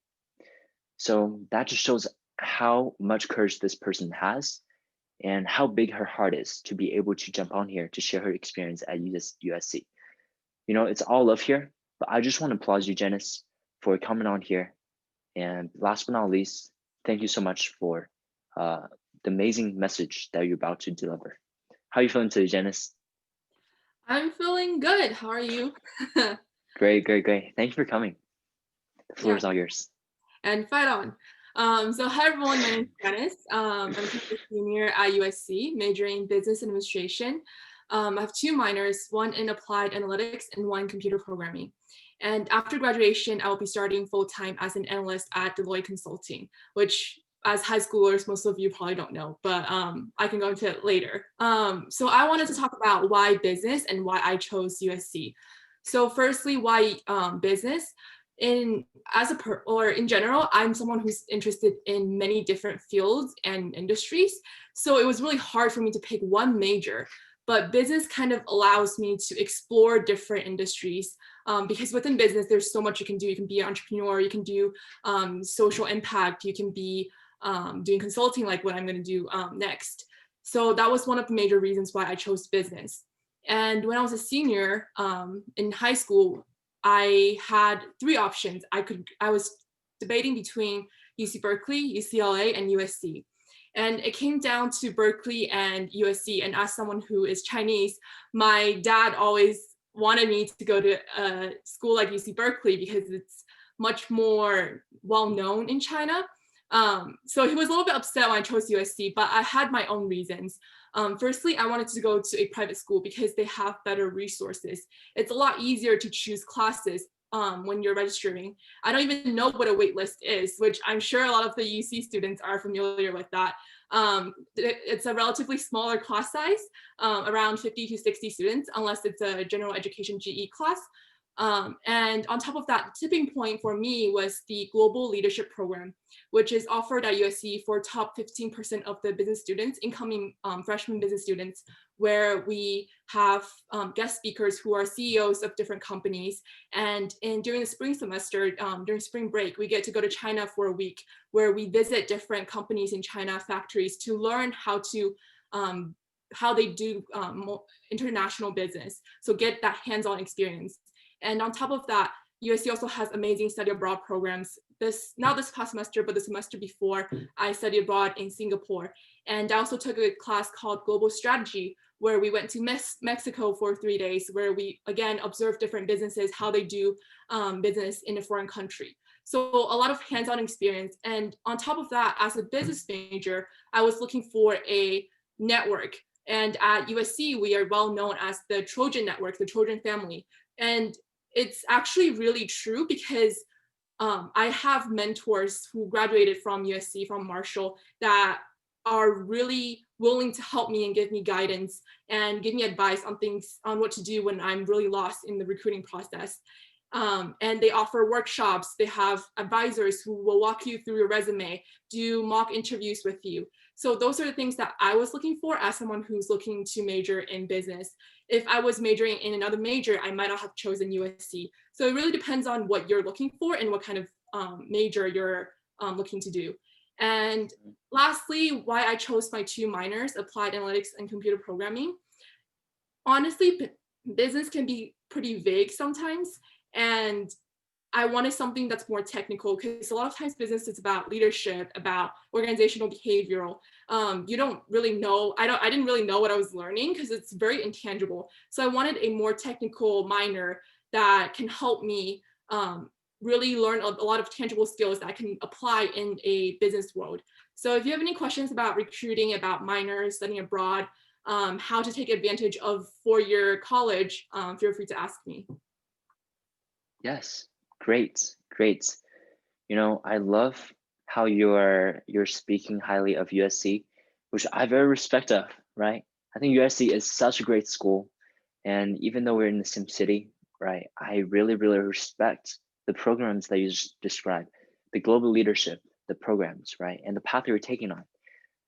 So that just shows how much courage this person has and how big her heart is to be able to jump on here to share her experience at USC. You know, it's all love here, but I just want to applaud you, Janice, for coming on here. And last but not least, thank you so much for the amazing message that you're about to deliver. How are you feeling today, Janice? I'm feeling good. How are you? Great, great, great. Thank you for coming. The floor Yeah. is all yours. And fight on. So hi everyone, my name is Janice. I'm a senior at USC, majoring in business administration. I have 2 minors, one in applied analytics and one in computer programming. And after graduation, I will be starting full-time as an analyst at Deloitte Consulting, which as high schoolers, most of you probably don't know, but I can go into it later. So I wanted to talk about why business and why I chose USC. So firstly, why business? In general, I'm someone who's interested in many different fields and industries. So it was really hard for me to pick one major, but business kind of allows me to explore different industries because within business, there's so much you can do. You can be an entrepreneur, you can do social impact, you can be doing consulting like what I'm going to do next. So that was one of the major reasons why I chose business. And when I was a senior in high school, I had 3 options. I was debating between UC Berkeley, UCLA, and USC. And it came down to Berkeley and USC. And as someone who is Chinese, my dad always wanted me to go to a school like UC Berkeley because it's much more well-known in China. So he was a little bit upset when I chose USC, but I had my own reasons. Firstly, I wanted to go to a private school because they have better resources. It's a lot easier to choose classes when you're registering. I don't even know what a wait list is, which I'm sure a lot of the UC students are familiar with that. It's a relatively smaller class size, around 50 to 60 students, unless it's a general education GE class. And on top of that, tipping point for me was the Global Leadership Program, which is offered at USC for top 15% of the business students, incoming freshman business students, where we have guest speakers who are CEOs of different companies. And during the spring semester, during spring break, we get to go to China for a week, where we visit different companies in China, factories, to learn how they do international business. So get that hands-on experience. And on top of that, USC also has amazing study abroad programs. Not this past semester, but the semester before, I studied abroad in Singapore. And I also took a class called Global Strategy, where we went to Mexico for 3 days, where we, again, observed different businesses, how they do business in a foreign country. So a lot of hands-on experience. And on top of that, as a business major, I was looking for a network. And at USC, we are well known as the Trojan network, the Trojan family. And it's actually really true because I have mentors who graduated from USC, from Marshall, that are really willing to help me and give me guidance and give me advice on things, on what to do when I'm really lost in the recruiting process. And they offer workshops. They have advisors who will walk you through your resume, do mock interviews with you. So those are the things that I was looking for as someone who's looking to major in business. If I was majoring in another major, I might not have chosen USC. So it really depends on what you're looking for and what kind of major you're looking to do. And lastly, why I chose my 2 minors, applied analytics and computer programming. Honestly, business can be pretty vague sometimes. And I wanted something that's more technical because a lot of times business is about leadership, about organizational behavioral. You don't really know, I didn't really know what I was learning because it's very intangible. So I wanted a more technical minor that can help me really learn a lot of tangible skills that I can apply in a business world. So if you have any questions about recruiting, about minors, studying abroad, how to take advantage of 4-year college, feel free to ask me. Yes, great, great. You know, I love how you're speaking highly of USC, which I very respect of, right? I think USC is such a great school. And even though we're in the same city, right, I really, really respect the programs that you just described, the global leadership, the programs, right, and the path you're taking on.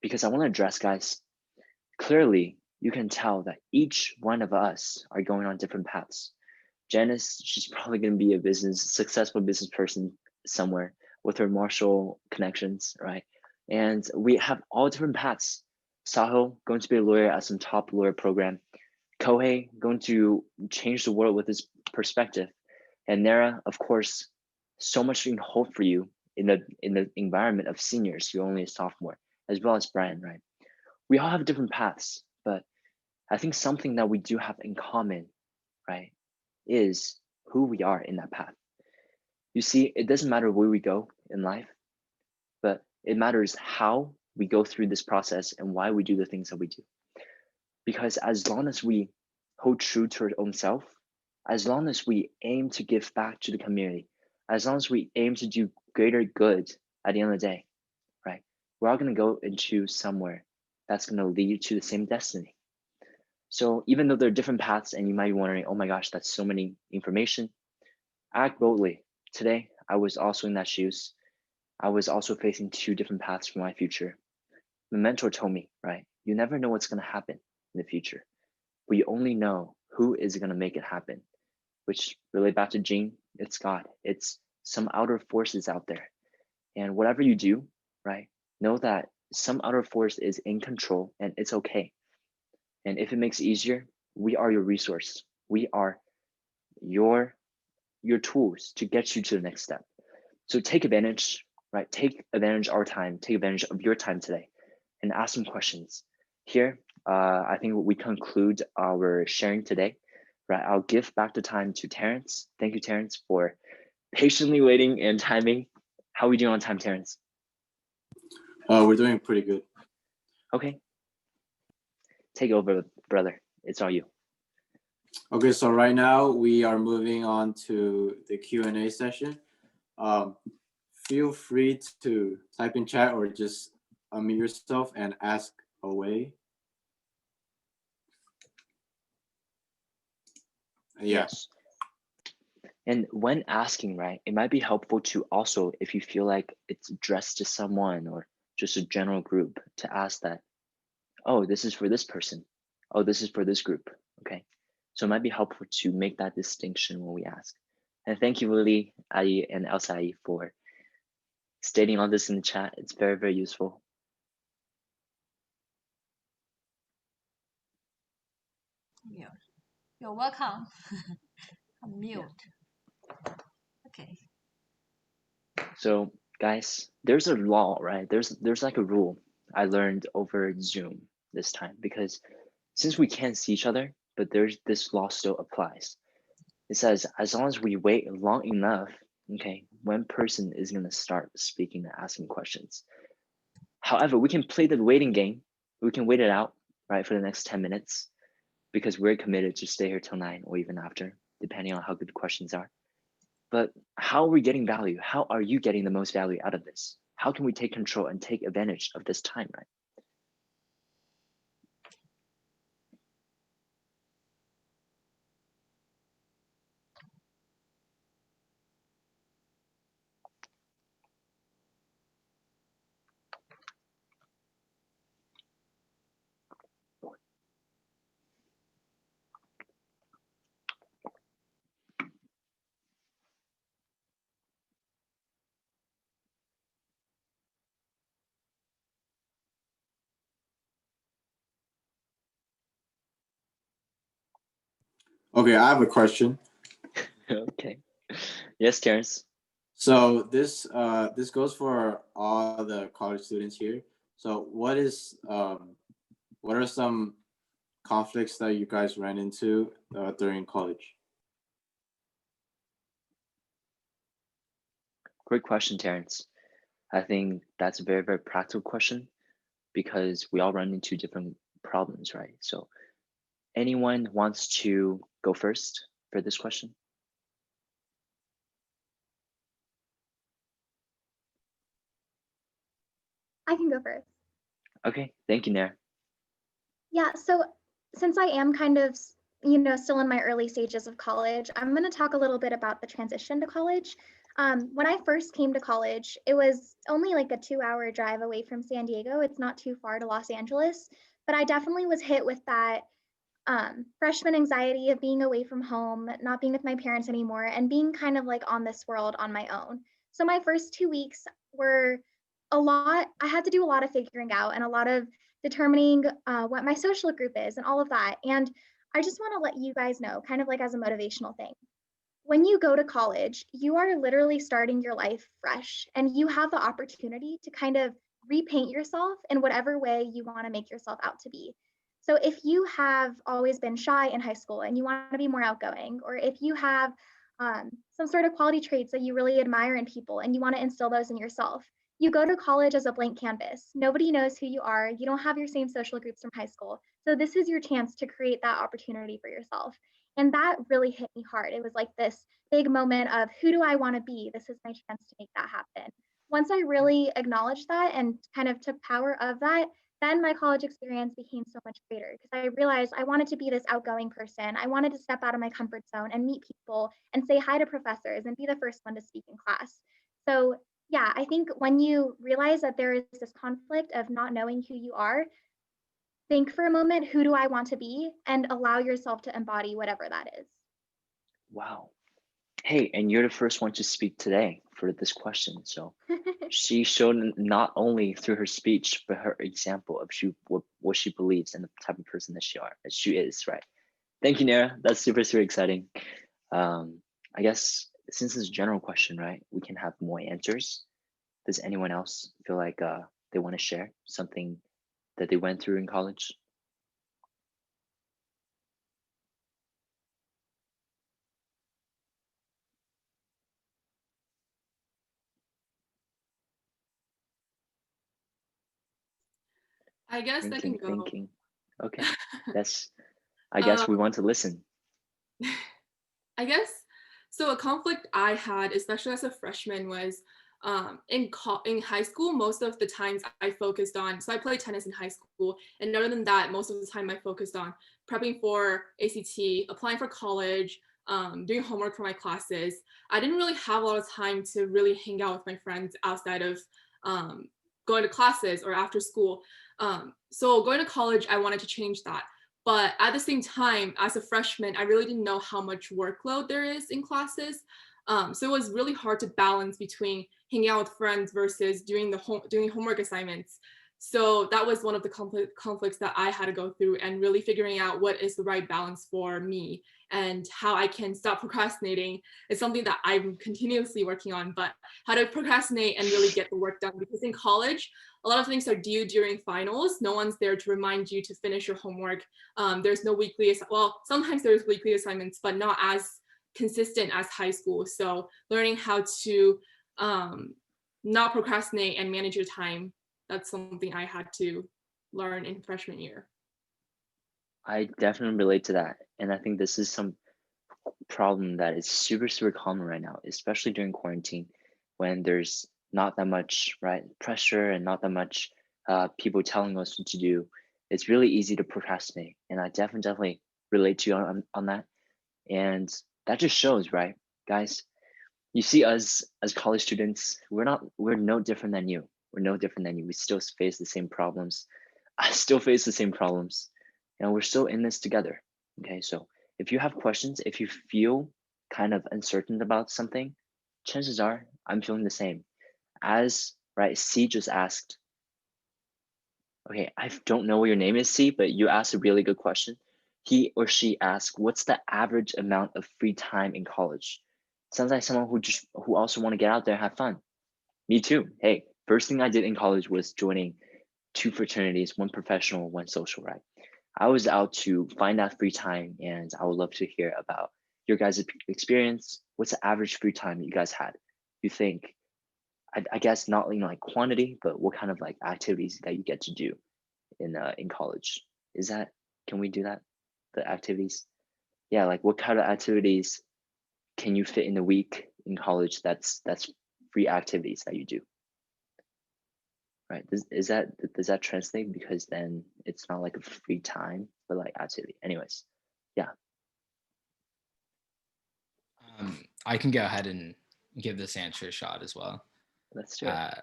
Because I want to address, guys, clearly you can tell that each one of us are going on different paths. Janice, she's probably going to be a successful business person somewhere with her Marshall connections, right? And we have all different paths. Sahil going to be a lawyer at some top lawyer program. Kohei going to change the world with his perspective. And Nara, of course, so much in hope for you in the environment of seniors. You're only a sophomore, as well as Brian, right? We all have different paths, but I think something that we do have in common, right, is who we are in that path. You see, it doesn't matter where we go in life, but it matters how we go through this process and why we do the things that we do. Because as long as we hold true to our own self, as long as we aim to give back to the community, as long as we aim to do greater good at the end of the day, right, we're all going to go into somewhere that's going to lead to the same destiny. So even though there are different paths and you might be wondering, oh my gosh, that's so many information, act boldly. Today, I was also in that shoes. I was also facing two different paths for my future. My mentor told me, right, you never know what's going to happen in the future. We only know who is going to make it happen, which relate back to Gene, it's God. It's some outer forces out there. And whatever you do, right, know that some outer force is in control and it's okay. And if it makes it easier, we are your resource. We are your tools to get you to the next step. So take advantage, right? Take advantage of our time, take advantage of your time today and ask some questions. Here, I think we conclude our sharing today, right? I'll give back the time to Terrence. Thank you, Terrence, for patiently waiting and timing. How are we doing on time, Terrence? We're doing pretty good. Okay. Take over, brother. It's all you. Okay, so right now we are moving on to the Q&A session. Feel free to type in chat or just unmute yourself and ask away. Yes. And when asking, right, it might be helpful to also, if you feel like it's addressed to someone or just a general group, to ask that, oh, this is for this person. Oh, this is for this group. Okay. So it might be helpful to make that distinction when we ask. And thank you, Lily, Ai, and Elsai for stating all this in the chat. It's very, very useful. Yeah. You're welcome. I'm mute. Okay. So guys, there's a law, right? There's like a rule I learned over Zoom this time, because since we can't see each other, but there's this law still applies. It says, as long as we wait long enough, okay, one person is gonna start speaking and asking questions. However, we can play the waiting game. We can wait it out, right, for the next 10 minutes, because we're committed to stay here till 9 or even after, depending on how good the questions are. But how are we getting value? How are you getting the most value out of this? How can we take control and take advantage of this time, right? Okay, I have a question. Okay. Yes, Terrence. So this goes for all the college students here. So what are some conflicts that you guys ran into during college? Great question, Terrence. I think that's a very, very practical question, because we all run into different problems, right? So anyone wants to go first for this question? I can go first. Okay, thank you, Nair. Yeah, so since I am kind of, still in my early stages of college, I'm going to talk a little bit about the transition to college. When I first came to college, it was only like a 2-hour drive away from San Diego. It's not too far to Los Angeles, but I definitely was hit with that freshman anxiety of being away from home, not being with my parents anymore, and being kind of like on this world on my own. So my first 2 weeks were a lot. I had to do a lot of figuring out and a lot of determining what my social group is and all of that. And I just want to let you guys know, kind of like as a motivational thing, when you go to college, you are literally starting your life fresh, and you have the opportunity to kind of repaint yourself in whatever way you want to make yourself out to be. So if you have always been shy in high school and you want to be more outgoing, or if you have some sort of quality traits that you really admire in people and you want to instill those in yourself, you go to college as a blank canvas. Nobody knows who you are. You don't have your same social groups from high school. So this is your chance to create that opportunity for yourself. And that really hit me hard. It was like this big moment of, who do I want to be? This is my chance to make that happen. Once I really acknowledged that and kind of took power of that, then my college experience became so much greater because I realized I wanted to be this outgoing person. I wanted to step out of my comfort zone and meet people and say hi to professors and be the first one to speak in class. So yeah, I think when you realize that there is this conflict of not knowing who you are, think for a moment, who do I want to be? And allow yourself to embody whatever that is. Wow. Hey, and you're the first one to speak today for this question. So she showed not only through her speech, but her example of what she believes and the type of person that she is, right? Thank you, Nara. That's super, super exciting. I guess since it's a general question, right, we can have more answers. Does anyone else feel like they want to share something that they went through in college? I guess I can go. Thinking. Okay. Yes. I guess we want to listen. I guess so. A conflict I had, especially as a freshman, was in high school. Most of the times I focused on. So I played tennis in high school, and other than that, most of the time I focused on prepping for ACT, applying for college, doing homework for my classes. I didn't really have a lot of time to really hang out with my friends outside of going to classes or after school. So going to college, I wanted to change that. But at the same time, as a freshman, I really didn't know how much workload there is in classes. So it was really hard to balance between hanging out with friends versus doing homework assignments. So that was one of the conflicts that I had to go through, and really figuring out what is the right balance for me and how I can stop procrastinating is something that I'm continuously working on. But how to procrastinate and really get the work done, because in college, a lot of things are due during finals. No one's there to remind you to finish your homework. There's no well, sometimes there's weekly assignments, but not as consistent as high school. So learning how to not procrastinate and manage your time, that's something I had to learn in freshman year. I definitely relate to that. And I think this is some problem that is super, super common right now, especially during quarantine, when there's not that much pressure and not that much people telling us what to do. It's really easy to procrastinate. And I definitely relate to you on that. And that just shows, right, guys, you see us as college students, we're no different than you. We're no different than you. We still face the same problems. I still face the same problems. And we're still in this together. Okay, so if you have questions, if you feel kind of uncertain about something, chances are I'm feeling the same. As C just asked, okay, I don't know what your name is, C, but you asked a really good question. He or she asked, what's the average amount of free time in college? Sounds like someone who also want to get out there and have fun. Me too. Hey, first thing I did in college was joining 2 fraternities, 1 professional, 1 social, right? I was out to find that free time, and I would love to hear about your guys' experience. What's the average free time that you guys had? You think, I guess not like quantity, but what kind of like activities that you get to do in college? Can we do that? The activities? Yeah, like what kind of activities can you fit in a week in college that's free activities that you do? Right, does that translate? Because then it's not like a free time, but like activity. Anyways, yeah. I can go ahead and give this answer a shot as well. Let's do it.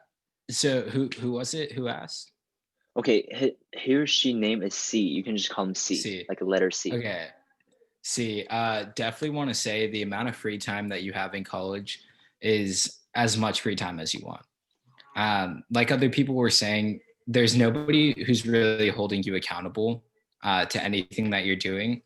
So who was it who asked? Okay, he or she name is C. You can just call him C, C. like a letter C. Okay. C. Definitely want to say the amount of free time that you have in college is as much free time as you want. Like other people were saying, there's nobody who's really holding you accountable to anything that you're doing.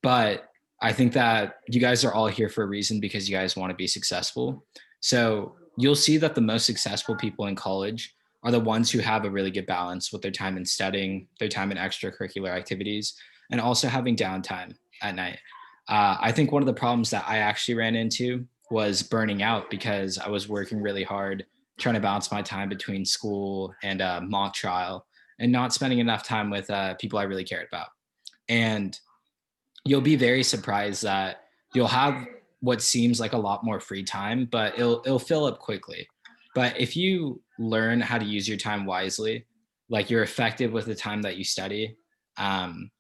But I think that you guys are all here for a reason, because you guys want to be successful. So you'll see that the most successful people in college are the ones who have a really good balance with their time in studying, their time in extracurricular activities, and also having downtime at night. I think one of the problems that I actually ran into was burning out because I was working really hard, trying to balance my time between school and mock trial, and not spending enough time with people I really cared about. And you'll be very surprised that you'll have what seems like a lot more free time, but it'll fill up quickly. But if you learn how to use your time wisely, like you're effective with the time that you study,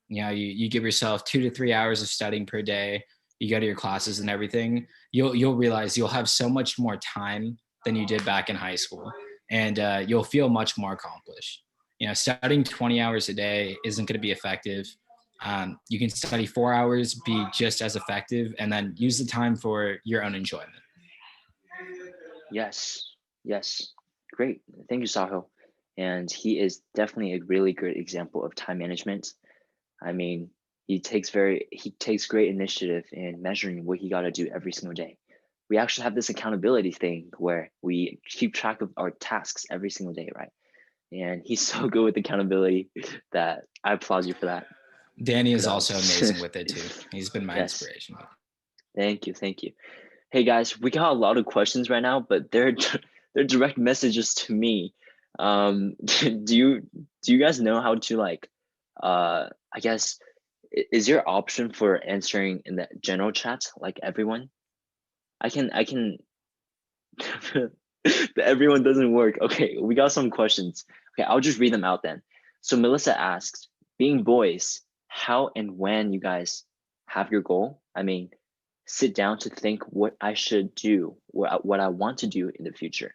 you give yourself 2 to 3 hours of studying per day, you go to your classes and everything, you'll realize you'll have so much more time than you did back in high school, and you'll feel much more accomplished. Studying 20 hours a day isn't going to be effective. You can study 4 hours, be just as effective, and then use the time for your own enjoyment. Yes, yes, great. Thank you, Sahil. And he is definitely a really good example of time management. I mean, he takes great initiative in measuring what he got to do every single day. We actually have this accountability thing where we keep track of our tasks every single day, right? And he's so good with accountability that I applaud you for that. Danny is Kudos. also amazing with it too. He's been my Yes. inspiration. Thank you. Hey guys, we got a lot of questions right now, but they're direct messages to me. Do you guys know how to I guess, is there option for answering in the general chat like everyone? I can everyone doesn't work. Okay, we got some questions. Okay, I'll just read them out then. So Melissa asks, being boys, how and when you guys have your goal? I mean, sit down to think what I should do, what I want to do in the future.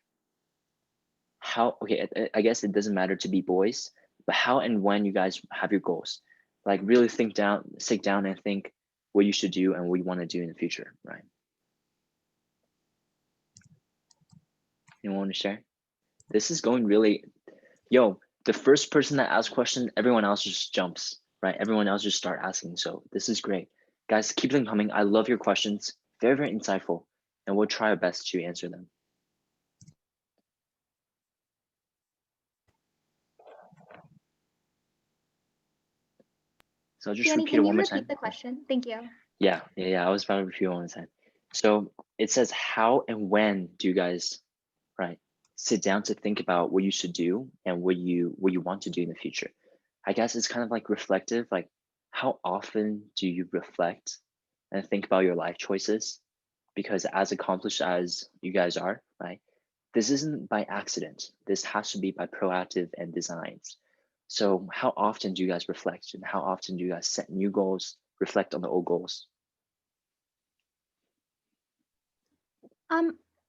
Okay, I guess it doesn't matter to be boys, but how and when you guys have your goals, like really sit down and think what you should do and what you want to do in the future, right? Anyone want to share? This is going really, the first person that asks question, everyone else just jumps, right? Everyone else just start asking. So this is great. Guys, keep them coming. I love your questions. Very, very insightful. And we'll try our best to answer them. So I'll just Danny, repeat it can you one more repeat time. the question? Thank you. Yeah. I was about to repeat it one more time. So it says, how and when do you guys, right, sit down to think about what you should do and what you want to do in the future? I guess it's kind of like reflective, like how often do you reflect and think about your life choices? Because as accomplished as you guys are, right, this isn't by accident. This has to be by proactive and designs. So how often do you guys reflect, and how often do you guys set new goals, reflect on the old goals?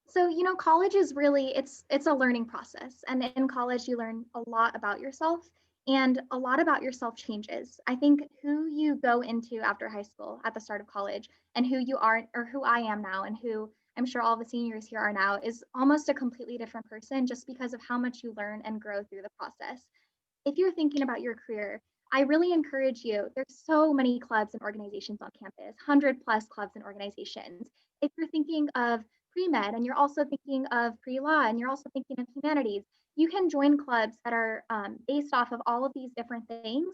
So college is really it's a learning process, and in college you learn a lot about yourself, and a lot about yourself changes. I think who you go into after high school at the start of college and who you are, or who I am now, and who I'm sure all the seniors here are now, is almost a completely different person just because of how much you learn and grow through the process. If you're thinking about your career, I really encourage you. There's so many clubs and organizations on campus, 100+ clubs and organizations. If you're thinking of pre-med and you're also thinking of pre-law and you're also thinking of humanities, you can join clubs that are based off of all of these different things.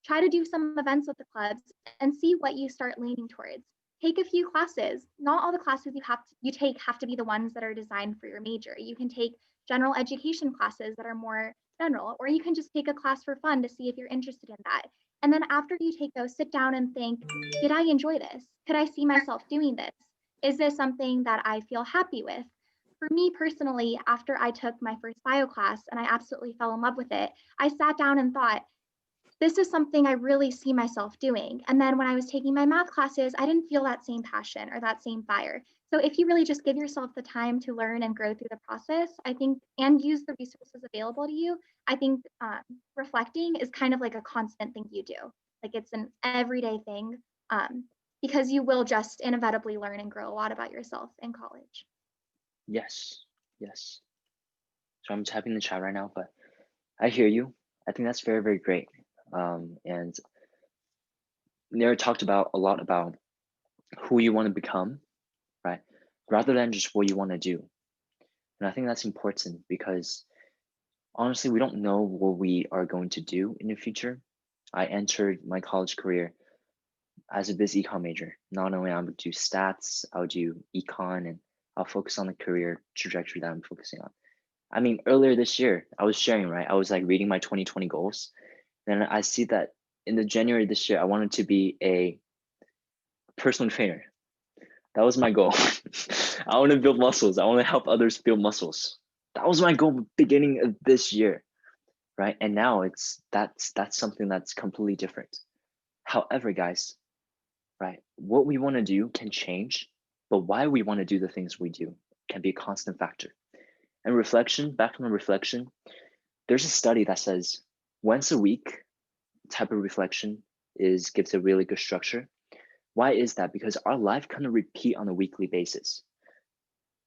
Try to do some events with the clubs and see what you start leaning towards. Take a few classes. Not all the classes you take have to be the ones that are designed for your major. You can take general education classes that are more general, or you can just take a class for fun to see if you're interested in that. And then after you take those, sit down and think, did I enjoy this? Could I see myself doing this? Is this something that I feel happy with? For me personally, after I took my first bio class and I absolutely fell in love with it, I sat down and thought, this is something I really see myself doing. And then when I was taking my math classes, I didn't feel that same passion or that same fire. So if you really just give yourself the time to learn and grow through the process, I think, and use the resources available to you, I think reflecting is kind of like a constant thing you do. Like it's an everyday thing, because you will just inevitably learn and grow a lot about yourself in college. Yes. So I'm typing in the chat right now, but I hear you. I think that's very, very great. And Nira talked about a lot about who you want to become, right? Rather than just what you want to do. And I think that's important because honestly, we don't know what we are going to do in the future. I entered my college career as a biz econ major. Not only I would do stats, I'll do econ, and I'll focus on the career trajectory that I'm focusing on. I mean, earlier this year, I was sharing, right? I was like reading my 2020 goals. Then I see that in the January this year, I wanted to be a personal trainer. That was my goal. I want to build muscles. I want to help others build muscles. That was my goal beginning of this year, right? And now that's something that's completely different. However, guys, right, what we want to do can change, but why we want to do the things we do can be a constant factor. And reflection, back on the reflection, there's a study that says once a week type of reflection gives a really good structure. Why is that? Because our life kind of repeat on a weekly basis.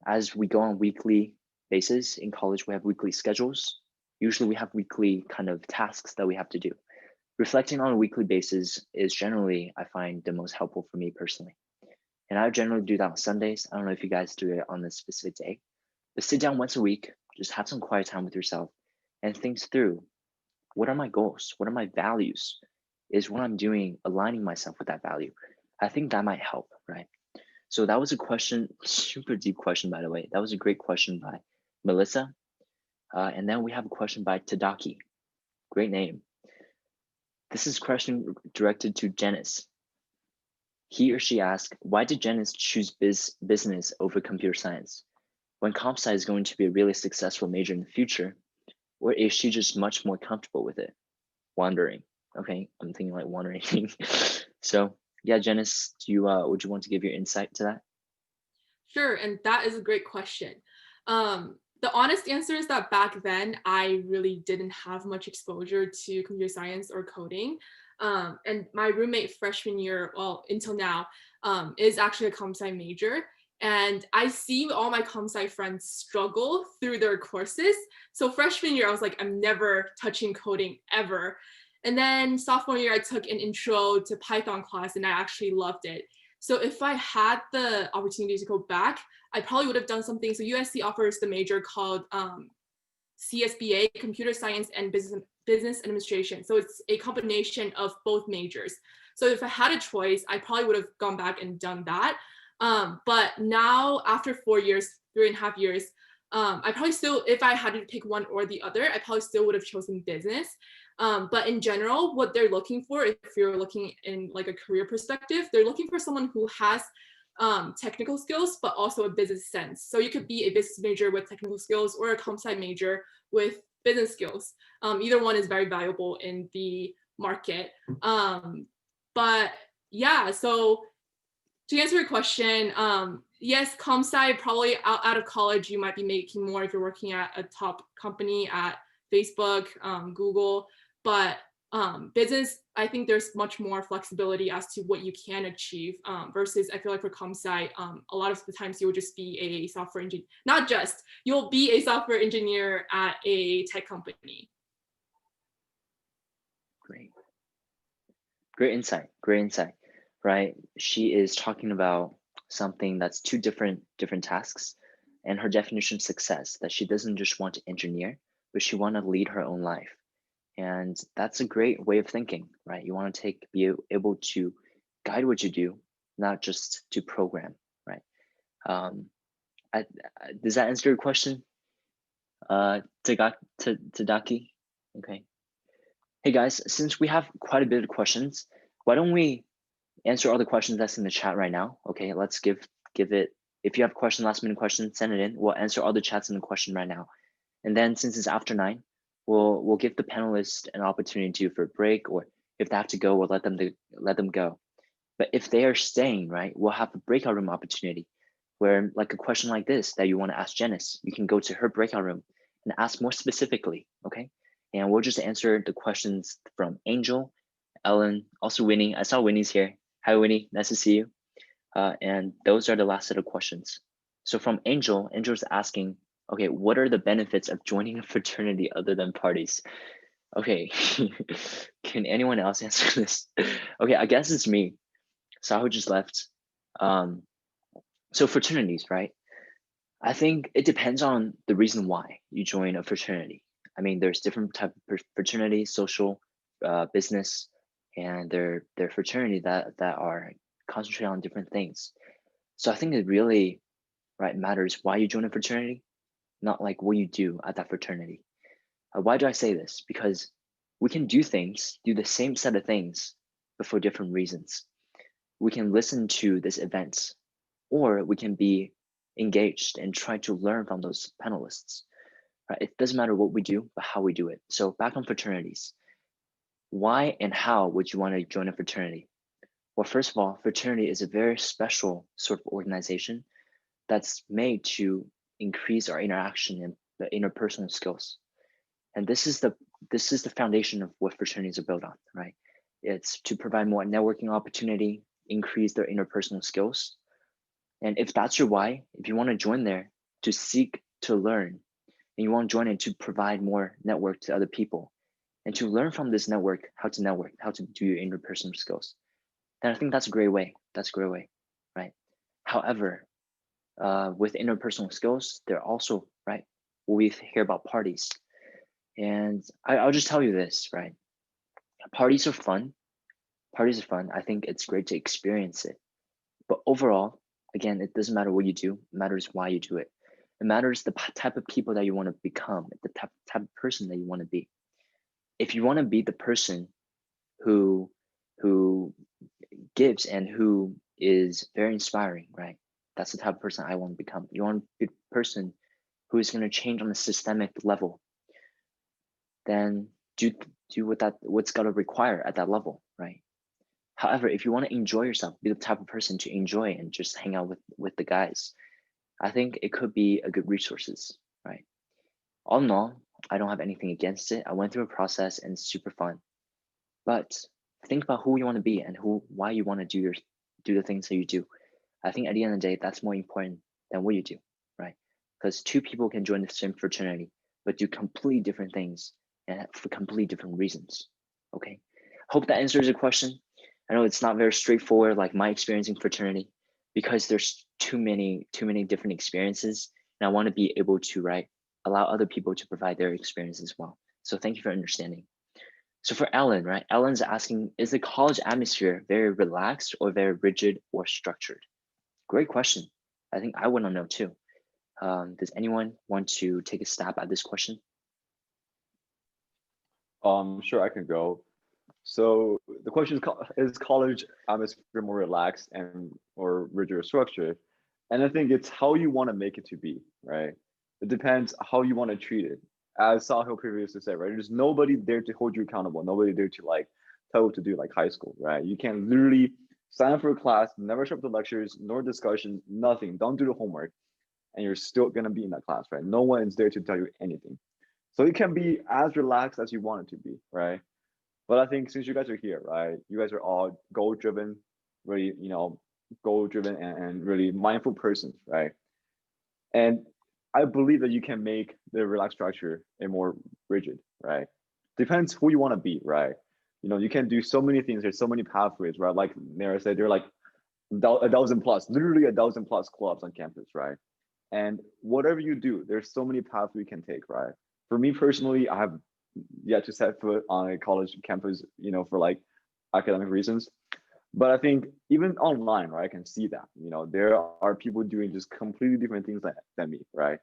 As we go on weekly basis in college, we have weekly schedules. Usually we have weekly kind of tasks that we have to do. Reflecting on a weekly basis is generally, I find, the most helpful for me personally. And I generally do that on Sundays. I don't know if you guys do it on a specific day, but sit down once a week, just have some quiet time with yourself and think through, what are my goals? What are my values? Is what I'm doing aligning myself with that value? I think that might help, right? So that was a question, super deep question, by the way. That was a great question by Melissa. And then we have a question by Tadaki. Great name. This is a question directed to Janice. He or she asked, why did Janice choose business over computer science? When comp sci is going to be a really successful major in the future, or is she just much more comfortable with it? Wondering. Okay, I'm thinking like wondering. So yeah, Janice, would you want to give your insight to that? Sure, and that is a great question. The honest answer is that back then I really didn't have much exposure to computer science or coding. And my roommate freshman year, well, until now, is actually a comp sci major. And I see all my comp sci friends struggle through their courses. So freshman year, I was like, I'm never touching coding ever. And then sophomore year, I took an intro to Python class and I actually loved it. So if I had the opportunity to go back, I probably would have done something. So USC offers the major called CSBA, Computer Science and Business Administration. So it's a combination of both majors. So if I had a choice, I probably would have gone back and done that. But now after 4 years, 3.5 years, I probably still, if I had to pick one or the other, I probably still would have chosen business. But in general, what they're looking for, if you're looking in like a career perspective, they're looking for someone who has technical skills, but also a business sense. So you could be a business major with technical skills or a comp sci major with business skills. Either one is very valuable in the market. But yeah, so to answer your question, yes, comp sci, probably out of college, you might be making more if you're working at a top company at Facebook, Google, but business, I think there's much more flexibility as to what you can achieve versus I feel like for comp sci, a lot of the times you'll just be a software engineer, not just, you'll be a software engineer at a tech company. Great insight, right? She is talking about something that's two different tasks and her definition of success, that she doesn't just want to engineer, but she want to lead her own life. And that's a great way of thinking, right? You want to be able to guide what you do, not just to program, right? Does that answer your question, Tadaki? Okay. Hey guys, since we have quite a bit of questions, why don't we answer all the questions that's in the chat right now? Okay, let's give it. If you have a question, last minute question, send it in. We'll answer all the chats in the question right now. And then since it's after 9, we'll give the panelists an opportunity for a break, or if they have to go, we'll let them go. But if they are staying, right, we'll have a breakout room opportunity where like a question like this that you want to ask Janice, you can go to her breakout room and ask more specifically, okay? And we'll just answer the questions from Angel, Ellen, also Winnie. I saw Winnie's here. Hi, Winnie, nice to see you. And those are the last set of questions. So from Angel's asking, okay, what are the benefits of joining a fraternity other than parties? Okay, can anyone else answer this? Okay, I guess it's me. Sahu just left. So fraternities, right? I think it depends on the reason why you join a fraternity. I mean, there's different type of fraternity, social, business, and they're fraternity that are concentrated on different things. So I think it really, right, matters why you join a fraternity, not like what you do at that fraternity. Why do I say this? Because we can do the same set of things, but for different reasons. We can listen to these events, or we can be engaged and try to learn from those panelists. Right? It doesn't matter what we do, but how we do it. So back on fraternities, why and how would you want to join a fraternity? Well, first of all, fraternity is a very special sort of organization that's made to increase our interaction and the interpersonal skills. And this is the foundation of what fraternities are built on, right? It's to provide more networking opportunity, increase their interpersonal skills. And if that's your why, if you want to join there to seek to learn, and you want to join it to provide more network to other people, and to learn from this network, how to do your interpersonal skills, then I think that's a great way. That's a great way, right? However, with interpersonal skills, they're also, right, we hear about parties. And I'll just tell you this, right? Parties are fun. Parties are fun. I think it's great to experience it. But overall, again, it doesn't matter what you do. It matters why you do it. It matters the type of people that you want to become, the type of person that you want to be. If you want to be the person who gives and who is very inspiring, right? That's the type of person I want to become. You want to be the person who is going to change on a systemic level. Then do what's got to require at that level, right? However, if you want to enjoy yourself, be the type of person to enjoy and just hang out with the guys, I think it could be a good resources, right? All in all, I don't have anything against it. I went through a process and it's super fun. But think about who you want to be and why you want to do the things that you do. I think at the end of the day, that's more important than what you do, right? Because two people can join the same fraternity, but do completely different things and for completely different reasons. Okay. Hope that answers your question. I know it's not very straightforward, like my experience in fraternity, because there's too many different experiences, and I want to be able to, right, allow other people to provide their experience as well. So thank you for understanding. So for Ellen, right, Ellen's asking, is the college atmosphere very relaxed or very rigid or structured? Great question. I think I want to know too. Does anyone want to take a stab at this question? Sure, I can go. So the question is college atmosphere more relaxed and or rigid or structured? And I think it's how you want to make it to be, right? It depends how you want to treat it. As Sahil previously said, right? There's nobody there to hold you accountable, nobody there to like tell you what to do like high school, right? You can literally sign up for a class, never show up to lectures, nor discussions, nothing. Don't do the homework, and you're still gonna be in that class, right? No one is there to tell you anything. So it can be as relaxed as you want it to be, right? But I think since you guys are here, right? You guys are all goal-driven, really, goal-driven and really mindful persons, right? And I believe that you can make the relaxed structure a more rigid, right? Depends who you want to be, right? You can do so many things. There's so many pathways, right? Like Nara said, there are like a dozen plus, literally a dozen plus clubs on campus, right? And whatever you do, there's so many paths we can take, right? For me personally, I have yet to set foot on a college campus, for like academic reasons. But I think even online, right, I can see that, there are people doing just completely different things than me, right?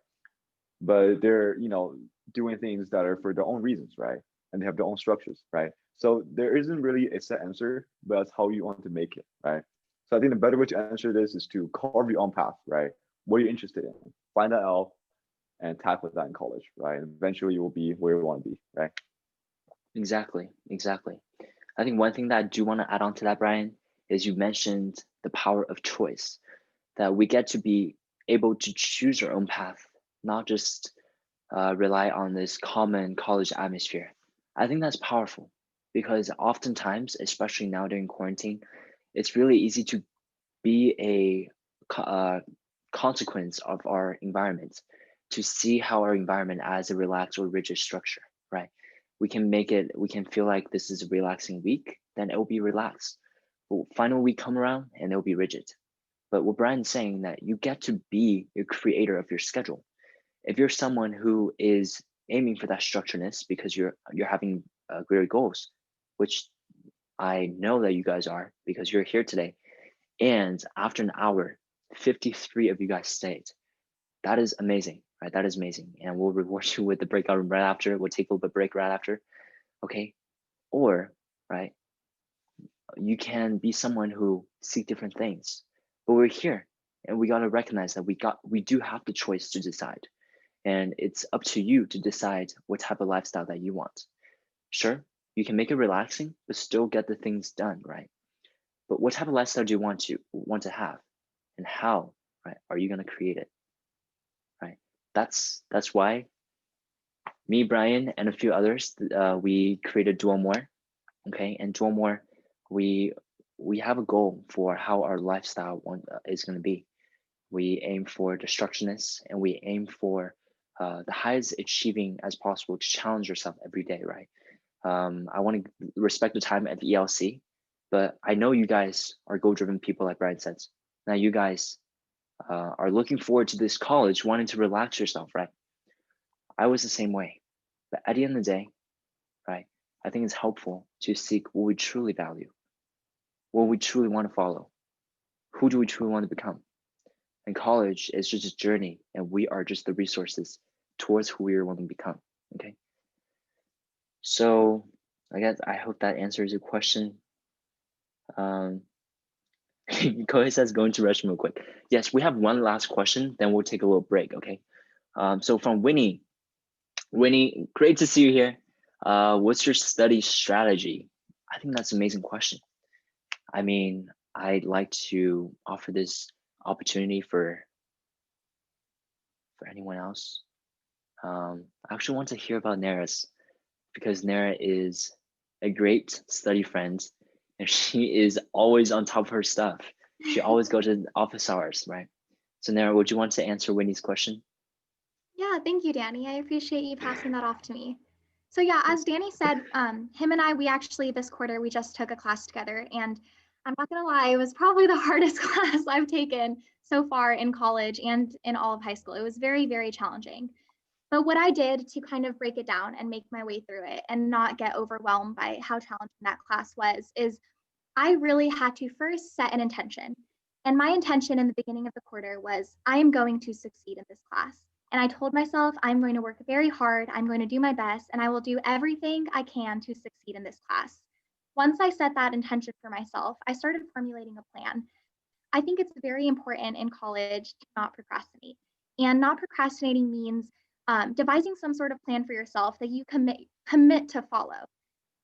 But they're, doing things that are for their own reasons, right? And they have their own structures, right? So there isn't really a set answer, but that's how you want to make it, right? So I think the better way to answer this is to carve your own path, right? What are you interested in? Find that out and tackle that in college, right? And eventually you will be where you want to be, right? Exactly. I think one thing that I do want to add on to that, Brian, is you mentioned the power of choice, that we get to be able to choose our own path, not just rely on this common college atmosphere. I think that's powerful because oftentimes, especially now during quarantine, it's really easy to be a consequence of our environment, to see how our environment as a relaxed or rigid structure, right? We can feel like this is a relaxing week, then it will be relaxed. But final week come around and it'll be rigid. But what Brian's saying, that you get to be your creator of your schedule. If you're someone who is aiming for that structuredness because you're having greater goals, which I know that you guys are because you're here today. And after an hour, 53 of you guys stayed. That is amazing, right? That is amazing. And we'll reward you with the breakout room right after. We'll take a little bit break right after. Okay. Or, right, you can be someone who seek different things, but we're here and we got to recognize that we do have the choice to decide. And it's up to you to decide what type of lifestyle that you want. Sure, you can make it relaxing, but still get the things done, right? But what type of lifestyle do you want to have, and how, right? Are you gonna create it, right? That's why me, Brian, and a few others, we created DuoMore, okay? And DuoMore, we have a goal for how our lifestyle is gonna be. We aim for destructiveness, and we aim for the highest achieving as possible to challenge yourself every day, right? I want to respect the time at the ELC, but I know you guys are goal-driven people, like Brian says. Now you guys are looking forward to this college, wanting to relax yourself, right? I was the same way, but at the end of the day, right, I think it's helpful to seek what we truly value, what we truly want to follow, who do we truly want to become. And college is just a journey, and we are just the resources towards who we want to become, okay? So I hope that answers your question. Kohei says going to restroom real quick. Yes, we have one last question, then we'll take a little break, okay? So from Winnie, great to see you here. What's your study strategy? I think that's an amazing question. I mean, I'd like to offer this opportunity for anyone else. I actually want to hear about Nara's, because Nara is a great study friend and she is always on top of her stuff. She always goes to office hours, right? So Nara, would you want to answer Winnie's question? Yeah, thank you, Danny. I appreciate you passing that off to me. So yeah, as Danny said, him and I, we actually this quarter, we just took a class together, and I'm not gonna lie, it was probably the hardest class I've taken so far in college and in all of high school. It was very, very challenging. But what I did to kind of break it down and make my way through it and not get overwhelmed by how challenging that class was is I really had to first set an intention. And my intention in the beginning of the quarter was I am going to succeed in this class. And I told myself I'm going to work very hard, I'm going to do my best, and I will do everything I can to succeed in this class. Once I set that intention for myself, I started formulating a plan. I think it's very important in college to not procrastinate. And not procrastinating means devising some sort of plan for yourself that you commit to follow.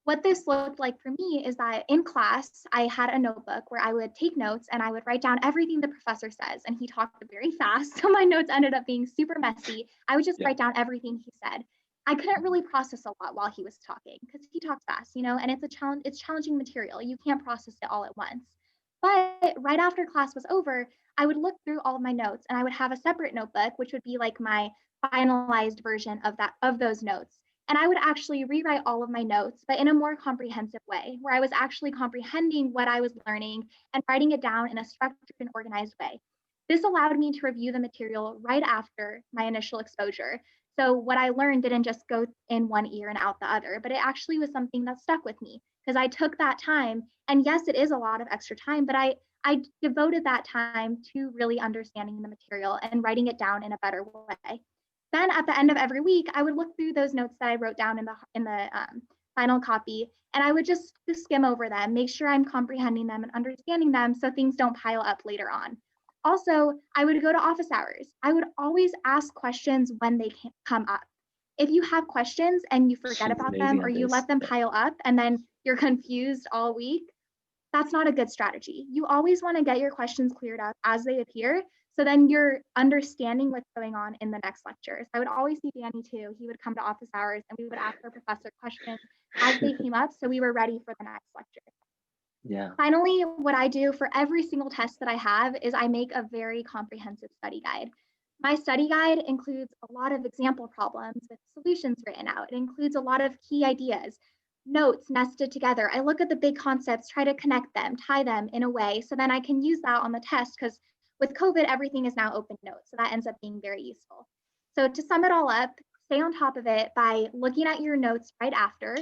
What this looked like for me is that in class, I had a notebook where I would take notes and I would write down everything the professor says. And he talked very fast, so my notes ended up being super messy. I would just write down everything he said. I couldn't really process a lot while he was talking because he talks fast, and it's a challenge. It's challenging material. You can't process it all at once. But right after class was over, I would look through all of my notes and I would have a separate notebook, which would be like my finalized version of those notes. And I would actually rewrite all of my notes, but in a more comprehensive way, where I was actually comprehending what I was learning and writing it down in a structured and organized way. This allowed me to review the material right after my initial exposure. So what I learned didn't just go in one ear and out the other, but it actually was something that stuck with me because I took that time. And yes, it is a lot of extra time, but I devoted that time to really understanding the material and writing it down in a better way. Then at the end of every week, I would look through those notes that I wrote down in the final copy, and I would just skim over them, make sure I'm comprehending them and understanding them so things don't pile up later on. Also, I would go to office hours. I would always ask questions when they come up. If you have questions and you forget about them or you let them pile up and then you're confused all week, that's not a good strategy. You always want to get your questions cleared up as they appear, so then you're understanding what's going on in the next lecture. So I would always see Danny too. He would come to office hours and we would ask our professor questions as they came up so we were ready for the next lecture. Yeah. Finally, what I do for every single test that I have is I make a very comprehensive study guide. My study guide includes a lot of example problems with solutions written out. It includes a lot of key ideas, notes nested together. I look at the big concepts, try to connect them, tie them in a way, so then I can use that on the test because with COVID, everything is now open notes. So that ends up being very useful. So to sum it all up, stay on top of it by looking at your notes right after,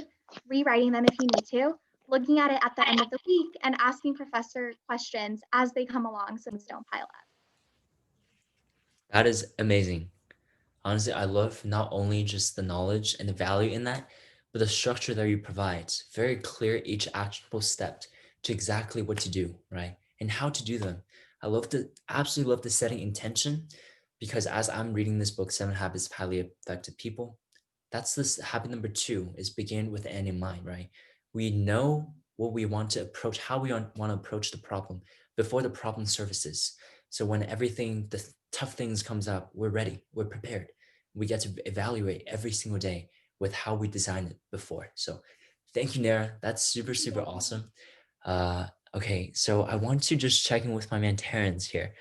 rewriting them if you need to, looking at it at the end of the week, and asking professor questions as they come along so things don't pile up. That is amazing. Honestly, I love not only just the knowledge and the value in that, but the structure that you provide. It's very clear, each actionable step to exactly what to do, right? And how to do them. Absolutely love the setting intention, because as I'm reading this book, 7 Habits of Highly Effective People, that's this habit number 2 is begin with the end in mind, right? We know what we want to approach, how we want to approach the problem before the problem surfaces. So when everything, the tough things comes up, we're ready, we're prepared. We get to evaluate every single day with how we designed it before. So thank you, Nara. That's super, super awesome. Okay, so I want to just check in with my man, Terrence here.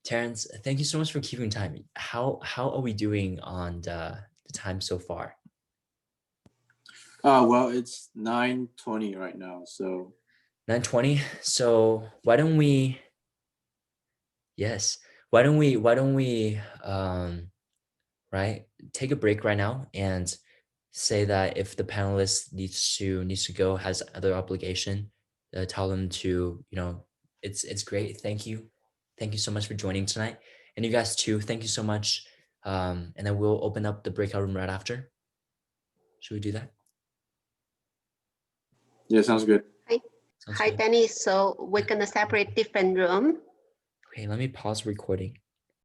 Terrence, thank you so much for keeping time. How are we doing on the time so far? Well, it's 9:20 right now, so 9:20. So why don't we right, take a break right now and say that if the panelist needs to go, has other obligation, tell them to, it's great. Thank you so much for joining tonight, and you guys too. Thank you so much. And then we'll open up the breakout room right after. Should we do that? yeah, sounds good. Sounds Hi, good. Danny. So we're gonna separate different room. Okay, let me pause recording.